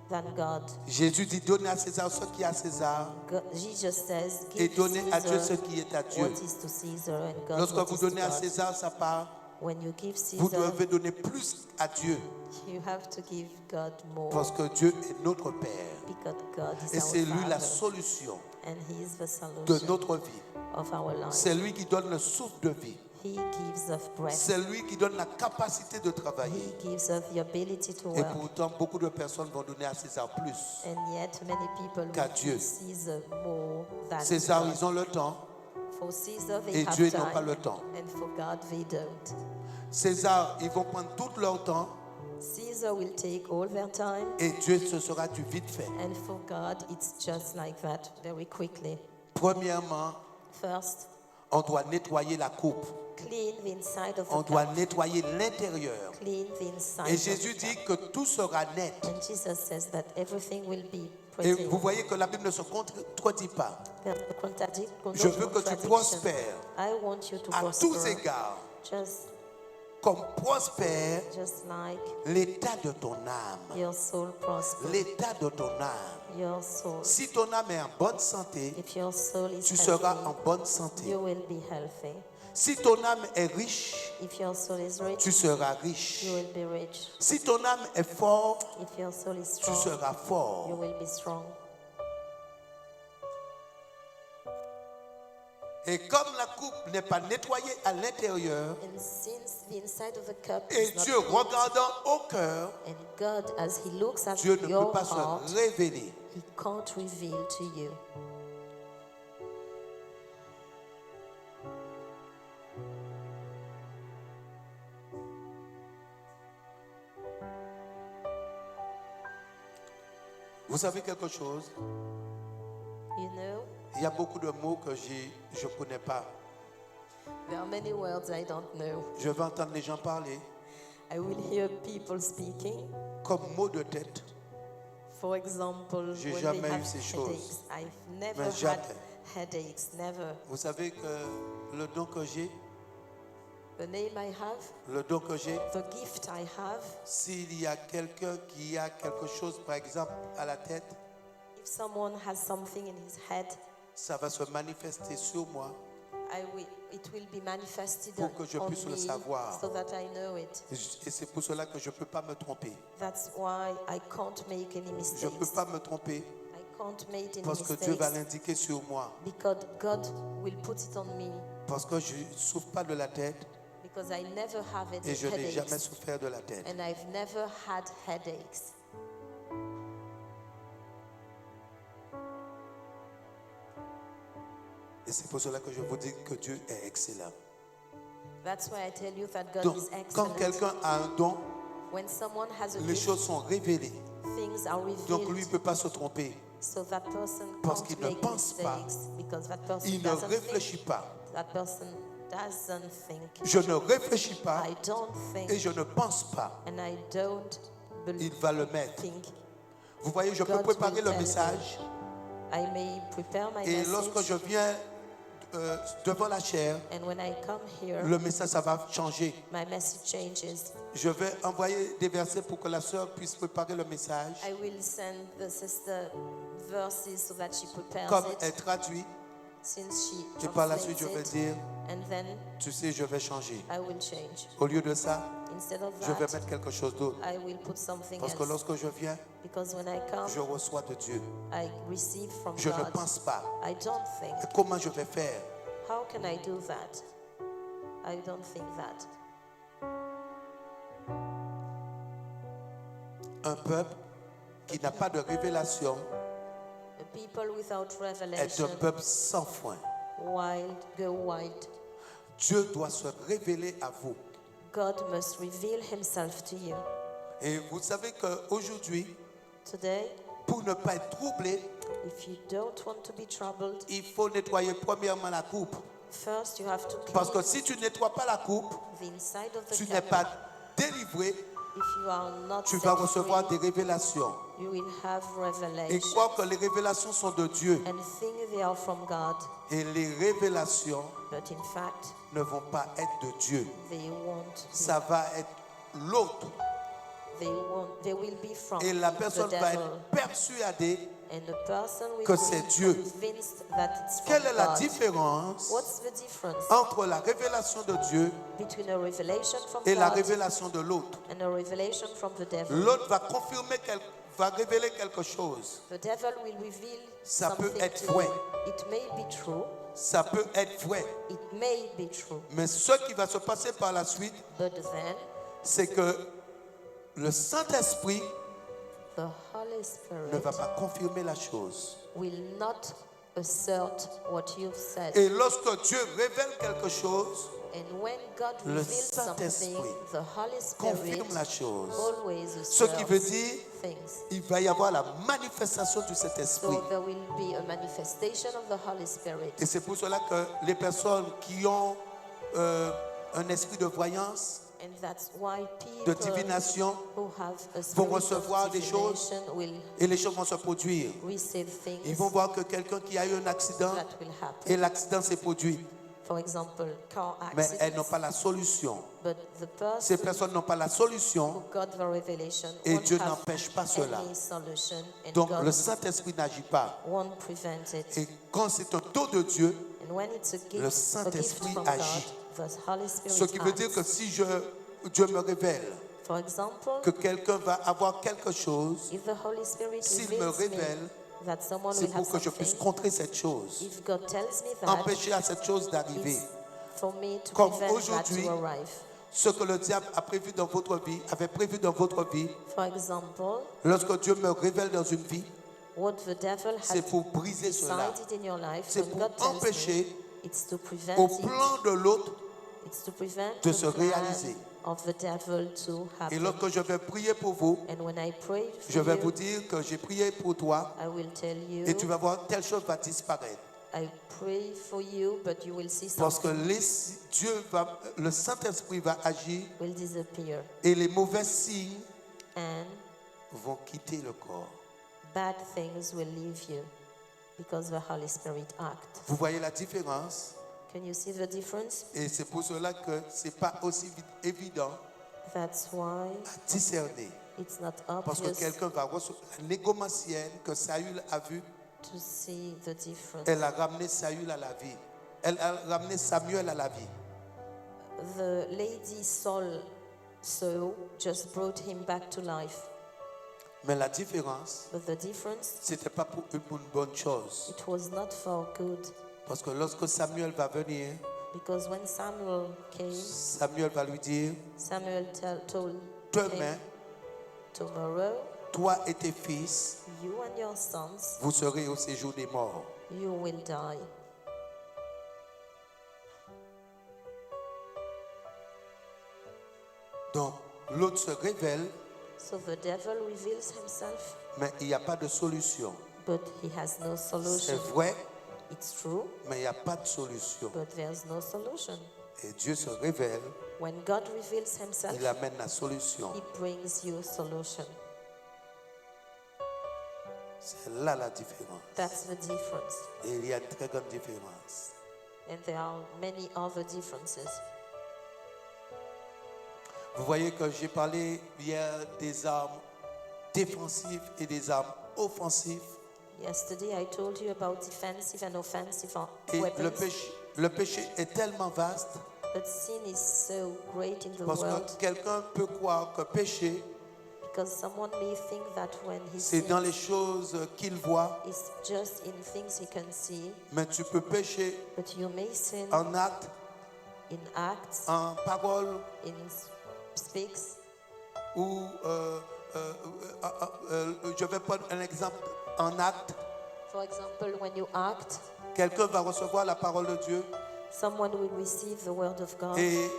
than God. Jésus dit donnez à César ce qui est à César Jesus says, et give donnez à Dieu ce Caesar qui est à Dieu. what is to Caesar and God Lorsque what vous is to donnez à God. César sa part, When you give vous Caesar, devez donner plus à Dieu you have to give God more parce que Dieu est notre Père. because God is Et our c'est lui la Father solution and He is the de solution notre vie. of our life. C'est lui qui donne le souffle de vie. He gives us breath. C'est lui qui donne la capacité de travailler. He gives us the ability to Et work. pourtant, beaucoup de personnes vont donner à César plus. And yet many people Qu'à will Dieu. give Caesar more than César, God. ils ont le temps For Caesar they et have Dieu time, n'a pas le temps. and for God they don't. César, ils vont prendre tout leur temps Caesar will take all their time, et Dieu, ce sera du vite fait. and for God it's just like that, very quickly. Premièrement, First, on doit nettoyer la coupe. clean the inside of On the doit cup. nettoyer l'intérieur. Clean the inside Et of Jésus the dit cup. que tout sera net. And Jesus says that everything will be Et pretty. vous voyez que la Bible ne se contredit pas. There's no Je veux que tu contradiction. prospères I want you to à tous prosper, égards, just comme prospère like l'état de ton âme. your soul prospers. L'état de ton âme. Your soul. Si ton âme est en bonne santé, If your soul is tu healthy, seras en bonne santé. you will be healthy. Si ton âme est riche, If your soul is rich, tu seras riche. you will be rich. Si ton âme est fort, If your soul is tu strong, seras you fort. will be strong. Et comme la coupe n'est pas nettoyée à l'intérieur, And since the inside of the cup et is not Dieu clean, regardant au cœur, and God, as He looks at Dieu ne peut your pas heart, se révéler. He can't reveal to you. Vous savez quelque chose? You know, Il y a beaucoup de mots que je ne connais pas. there are many words I don't know. Je vais entendre les gens parler I will hear people speaking. comme mots de tête. For example, J'ai when jamais they eu have ces choses. headaches. I've never Mais had jamais. headaches, never. Vous savez que le don que j'ai, The name I have, le don que j'ai, the gift I have, s'il y a quelqu'un qui a quelque chose, par exemple, à la tête, if someone has something in his head, ça va se manifester sur moi it will be manifested pour que je on puisse le me savoir. so that I know it. Et c'est pour cela que je ne peux pas me tromper. That's why I can't make any Je ne mistakes. peux pas me tromper I can't make any parce que Dieu va mistakes l'indiquer sur moi. because God will put it on me Parce que je ne souffre pas de la tête because I never have et je n'ai jamais headaches souffert de la tête. and I've never had headaches. Et c'est pour cela que je vous dis que Dieu est excellent. That's why I tell you that God Donc, is quand excellent. quelqu'un a un don, When someone has a les gift, choses sont révélées. things are Donc lui ne revealed. peut pas se tromper. So that person Parce can't qu'il ne make pense pas. mistakes because that person Il ne doesn't réfléchit think. pas. That person doesn't think. Je ne réfléchis pas I don't think et je ne pense pas. and I don't Il va le mettre. think. Vous voyez, je peux God préparer will le tell message I may prepare my et lorsque je message viens devant la chair, and when I come here, le message, ça va changer. my message changes. Je vais envoyer des versets pour que la sœur puisse préparer le message. I will send the sister verses so that she prepares Comme it, elle traduit, since she et par la suite je vais translates it, dire, and then tu sais, je vais changer. I will change. Au lieu de ça, Instead of je vais that, mettre quelque chose d'autre. I will put something Parce que else. lorsque je viens, Because when I come, je reçois de Dieu. I receive from Je ne God. pense pas. I don't think. Et comment je vais faire? How can I do that? I don't think that. Un peuple qui n'a pas de révélation A people without est revelation, un peuple sans foi. go wild. Dieu doit se révéler à vous. God must reveal himself to you. Et vous savez qu'aujourd'hui, Today, pour ne pas être troublé, if you don't want to be troubled, il faut nettoyer premièrement la coupe. first you have to Parce que clean si tu ne nettoies pas la coupe, the inside of the tu n'es cannon. pas délivré, If you are not tu set vas recevoir free, des révélations. you will have Et revelation crois que les révélations sont de Dieu. and think they are from God, Et les révélations but in fact ne vont pas être de Dieu. they won't. Ça va être l'autre. They will be from Et la the personne va devil, être persuadée. and the person will que be c'est Dieu. convinced that it's from Quelle est la God. différence What's the difference entre la révélation de Dieu between a revelation from et la God révélation de l'autre? and a revelation from the devil? L'autre va confirmer, va révéler quelque chose. The devil will reveal Ça peut something être to vrai. you. It may be true. Ça peut être vrai. It may be true. Mais ce qui va se passer par la suite, But then c'est que le Saint-Esprit the Holy ne Spirit va pas confirmer la chose. will not assert what you've said. Et lorsque Dieu révèle quelque chose, And when God le reveals something, Saint-Esprit the Holy Spirit confirme la chose. always Ce qui veut asserts dire things. il va y avoir la manifestation du Saint-Esprit. So there will be a manifestation of the Holy Spirit. Et c'est pour cela que les personnes qui ont un esprit de voyance, And that's why de people divination, who have a vont spirit recevoir of des choses divination will et les choses vont se produire. receive things Ils vont voir que quelqu'un qui a eu un accident that will happen. et l'accident s'est produit, For example, car mais elles n'ont accidents. pas la solution. But the Ces person personnes n'ont pas la solution who got the revelation et won't Dieu have n'empêche pas cela. any solution, and Donc God le Saint-Esprit n'agit pas. won't prevent it. Et quand c'est un don de Dieu, And when it's a le gift Saint-Esprit from agit. God, the Holy Spirit Ce qui veut dire que acts. si Dieu me révèle For example, que quelqu'un va avoir quelque chose, if the Holy Spirit s'il me reveals révèle, me that someone c'est will have pour que je puisse something, contrer cette chose, if God tells me that, empêcher à cette chose d'arriver. it's for me to Comme prevent that aujourd'hui, to arrive. Ce que le diable a prévu dans votre vie, avait prévu dans votre vie, For example, lorsque Dieu me révèle dans une vie, what the devil c'est has pour briser cela. decided in your life, C'est when pour God tells empêcher me, it's to prevent au it. plan de l'autre. It's to prevent de the se plan réaliser. of the devil to Et happen. lorsque je vais prier pour vous, And when I pray for je vais you, vous dire que j'ai prié pour toi I will tell you, et tu vas voir telle chose va disparaître. I pray for you, but you will see Parce que something le Saint-Esprit va agir will disappear. et les mauvais signes And vont quitter le corps. bad things will leave you because the Holy Spirit acts. Vous voyez la différence? Can you see the difference? Et c'est pour cela que ce n'est pas aussi évident That's why à discerner. it's not Parce que obvious quelqu'un va recevoir la négomancienne que Saül a vue, to see the difference. elle a ramené Saül à la vie. Elle a ramené Samuel à la vie. The lady Saul saw just brought him back to life. Mais la différence, But the difference, c'était pas pour une bonne chose. it was not for good. Parce que lorsque Samuel va venir, Because when Samuel came, Samuel va lui dire, Samuel told demain, him, tomorrow, toi et tes fils, you and your sons, vous serez au séjour des morts. you will die. Donc, l'autre se révèle, So the devil reveals himself, mais il n'y a pas de solution. but he has no C'est solution. vrai, It's true, mais il n'y a pas de solution. but there's no solution. Et Dieu se révèle, When God reveals himself, il amène la solution. he brings you solution. C'est là la différence. That's the difference. Et il y a une très grande différence. And there are many other differences. Vous voyez que j'ai parlé hier des armes défensives et des armes offensives. Yesterday I told you about defensive and offensive Et weapons. le péché est tellement vaste But sin is so great in the parce world que quelqu'un peut croire que péché, because someone may think that when he c'est dans les sins, choses qu'il voit, it's just in things he can see. mais tu peux pécher But you may sin en acte, in acts, en parole in speaks. ou je vais prendre un exemple en acte. For example, when you act, Quelqu'un va recevoir la parole de Dieu someone will receive the word of God, et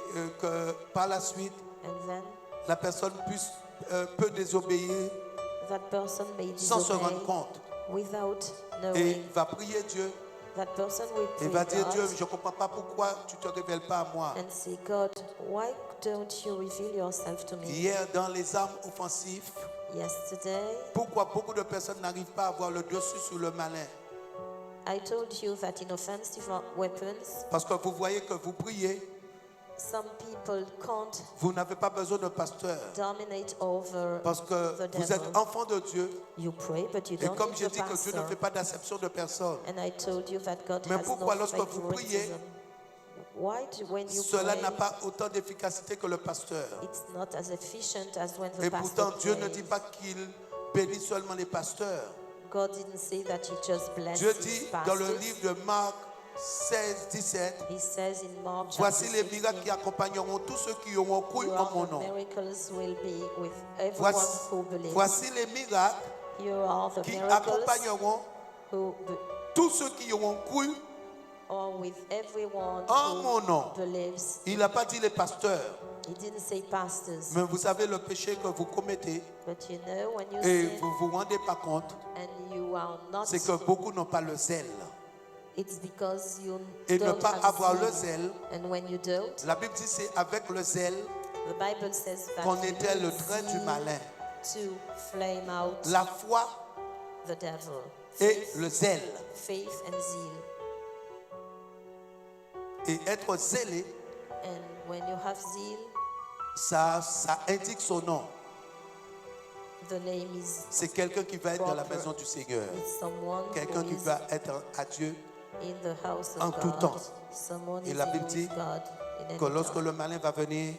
que par la suite, and then la personne peut désobéir that person may sans se rendre disobey compte. without Et knowing. va prier Dieu That person will et pray va dire, Dieu, God je ne comprends pas pourquoi tu ne te révèles pas à moi. and say, God, why don't you reveal yourself to me? Hier, dans les armes offensives, Yesterday, pourquoi beaucoup de personnes n'arrivent pas à avoir le dessus sur le malin? I told you that in offensive weapons, Parce que vous voyez que vous priez, some people can't vous n'avez pas besoin de pasteur. dominate over Parce que the vous êtes devil. enfant de Dieu. You pray, but you Et don't comme need j'ai the dit que Dieu ne pastor. fait pas d'acception de personne, And I told you that God Mais has pourquoi no lorsque vous priez, favoritism. Why when you cela pray, n'a pas autant d'efficacité que le pasteur. it's not as efficient as when the Et pastor pourtant, Dieu ne prays? dit pas qu'il bénit seulement les pasteurs. God didn't say that he just blessed Dieu his dit pastors. dans le livre de Marc 16, 17, He says in Mark chapter voici les 16, miracles qui accompagneront tous ceux qui auront cru here en are mon the nom. miracles will be with everyone who believes. Voici les miracles Here are the qui miracles accompagneront who tous ceux qui auront cru are with everyone en mon who nom. believes. Il n'a pas dit les pasteurs. He didn't say pastors. Mais vous savez le péché que vous commettez But you know, when you et sin vous vous rendez pas compte, and you are not, c'est que beaucoup n'ont pas le zèle. it's because you Et ne don't pas have avoir le zeal. zèle, And when you don't, la Bible dit c'est avec le zèle the Bible says that qu'on you éteint le need train du zeal malin. to flame out La foi the devil. et le zèle. Faith and zeal. Et être zélé, And when you have zeal, ça indique son nom. the name is C'est quelqu'un qui va être dans la maison du Seigneur. it's someone Quelqu'un who qui is va être à Dieu. in the house en of tout God. temps. Someone Et is la in Bible with dit God in any Que lorsque time. le malin va venir,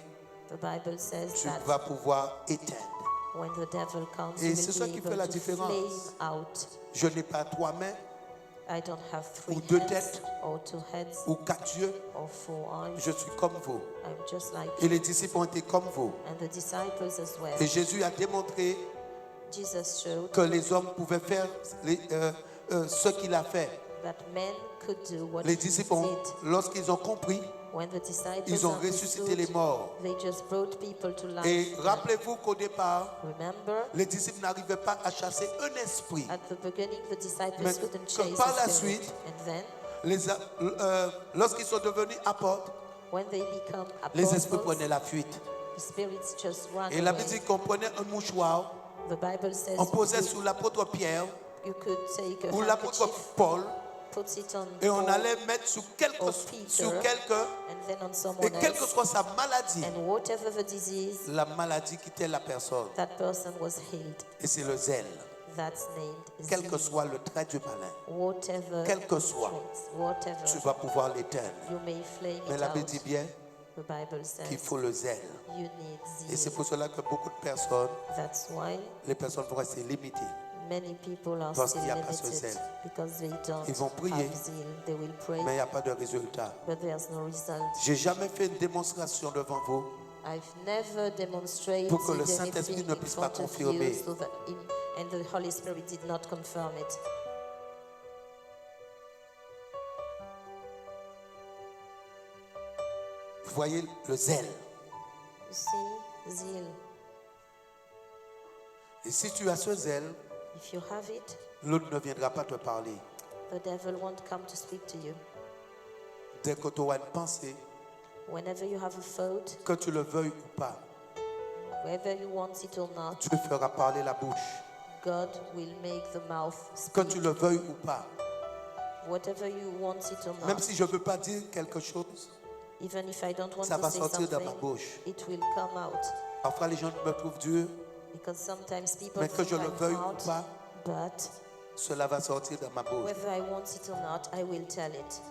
The Bible says tu that vas pouvoir éteindre. when the devil comes, Et you c'est ça will be qui fait able la to différence. flame out. Je n'ai pas 3 mains I don't have 3 Ou 2 hands têtes. or 2 heads ou 4 yeux. or 4 eyes. Je suis comme vous. I'm just like Et les disciples ont été comme vous. and the disciples as well. Et Jésus a démontré Jesus showed que les hommes pouvaient faire ce qu'il a fait. that men could do what Les he disciples, did. lorsqu'ils ont compris, When the disciples ils ont ressuscité les understood, morts. they just brought people to life. Et rappelez-vous qu'au départ, Remember, les disciples n'arrivaient pas à chasser un esprit. at the beginning, the disciples Mais couldn't que chase par a la spirit. suite, And then, Lorsqu'ils sont devenus apôtres, when they become les esprits apostles, prenaient la fuite. the spirits just ran Et la Bible away. dit qu'on prenait un mouchoir, The Bible says on posait you, sous l'apôtre Pierre you could take a ou l'apôtre handkerchief, Paul put it on et on Paul, allait mettre sur quelqu'un and then on et someone quelle que else. soit sa maladie, And whatever the disease, la maladie quittait la personne. that person was healed. Et c'est le zèle. That's named Quel que zeal. soit le trait du malin, Whatever quel que soit, traits, whatever, tu vas pouvoir l'éteindre. you may flame Mais it la Bible out. dit bien The Bible says qu'il faut le zèle. you need Et c'est zeal. pour cela que beaucoup de personnes, That's why les personnes vont rester limitées. many people are Parce still qu'il n'y a pas ce limited zèle. because they don't Ils vont prier, have zeal. They will pray, Mais il n'y a pas de résultat. but there's no result. J'ai jamais fait une démonstration devant vous I've never demonstrated Pour que le Saint-Esprit anything ne in puisse pas front of confirmer. you, and the Holy Spirit did not confirm it. Vous voyez le zèle. You see, zeal. Et si tu as ce zèle, If you have it, l'autre ne viendra pas te parler. the devil won't come to speak to you. Dès que tu auras une pensée, Whenever you have a thought, que tu le veuilles ou pas, whether you want it or not, Dieu fera parler la bouche. God will make the mouth Que speak. tu le veuilles ou pas. Whatever you want it or Même not, si je ne veux pas dire quelque chose, even if I don't want ça to va say sortir de ma something, bouche. it will come out. Parfois les gens me trouvent dur, Because sometimes people mais que think je le I'm veuille ou hard, pas, but cela va sortir de ma bouche. Whether I want it or not, I will tell it.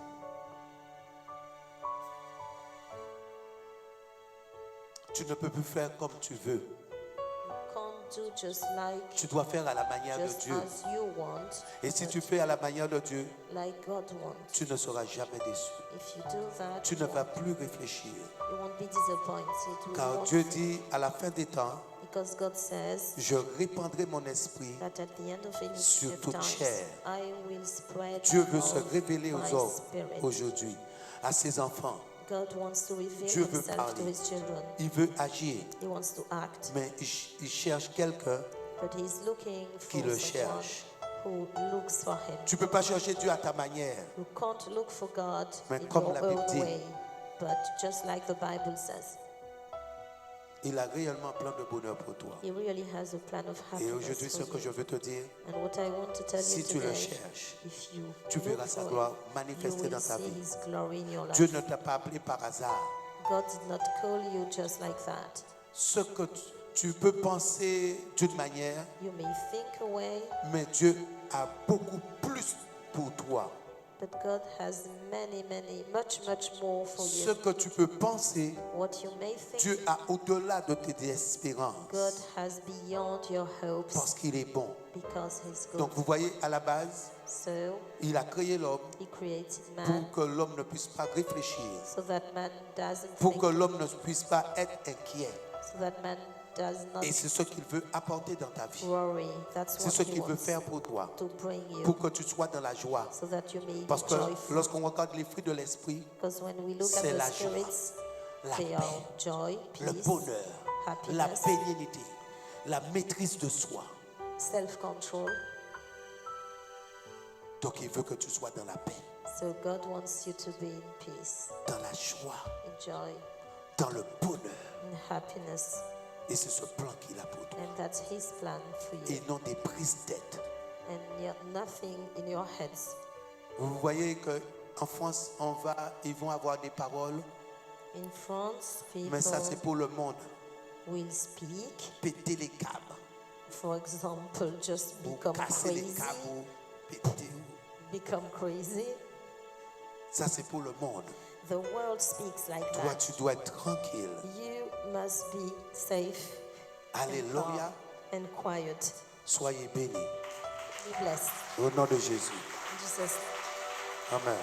Tu ne peux plus faire comme tu veux. You can't do just like, Tu dois faire à la manière de just Dieu. as you want, Et si tu fais à la manière de Dieu, like God wants. tu ne seras jamais déçu. If you do that, Tu ne vas plus réfléchir. you won't be disappointed. You Car won't Dieu think. dit à la fin des temps, Because God says je répandrai mon esprit. that at the end of any Sur toute times, chair. I will spread Dieu veut se out révéler my aux hommes spirit. aujourd'hui, à ses enfants. God wants to reveal Dieu veut himself parler. to his children. Il veut agir, He wants to act, mais il cherche quelqu'un. but he's looking Qui for le someone cherche. who looks for him. Tu ne peux pas chercher Dieu à ta manière. You can't look for God Mais in comme your la Bible own dit. way, but just like the Bible says, Il a réellement plein de bonheur pour toi. he really has a plan of Et happiness aujourd'hui, ce for que you. je veux te dire, And what I want to tell si you tu le today, cherches, if you tu look verras sa for gloire it, you manifester will dans ta see vie. his glory in your life. Dieu ne t'a pas appelé par hasard. God did not call you just like that. Ce que tu peux penser d'une manière, You may think away, mais Dieu a beaucoup plus pour toi. but God has many, much more for Ce you. que tu peux penser, What you may think, Dieu a au-delà de tes espérances. God has beyond your hopes Parce qu'il est bon. because he's good. Donc vous voyez, à la base, So il a créé l'homme he created man pour que l'homme ne puisse pas réfléchir, so that man doesn't pour think, que l'homme ne puisse pas être inquiet. so that man does not Et c'est ce qu'il veut apporter dans ta vie. worry. That's C'est what ce he qu'il veut wants faire pour toi, to bring you pour que tu sois dans la joie. so that you may Parce be que joyful. lorsqu'on regarde les fruits de l'esprit, Because when we look at c'est the la joie, spirits, la they paix, are joy, le peace, bonheur, la happiness, bénignité, la maîtrise de soi. self-control. Donc il veut que tu sois dans la paix, So God wants you to be in peace, dans la joie, in joy, dans le bonheur. in happiness. Et c'est ce plan qu'il a pour toi. And that's his plan for you. Et non des prises de tête. And yet nothing in your heads. Vous voyez qu'en France, ils vont avoir des paroles, In France, mais ça c'est people pour le monde. will speak. Péter les câbles, For example, just ou become casser les crazy. câbles, ou péter. Become crazy. Ça c'est pour le monde. The world speaks like Toi, that. tu dois être tranquille. You must be safe and Alléluia. calm and quiet. Soyez bénis. Be blessed. Au nom de Jésus. In Jesus' Amen.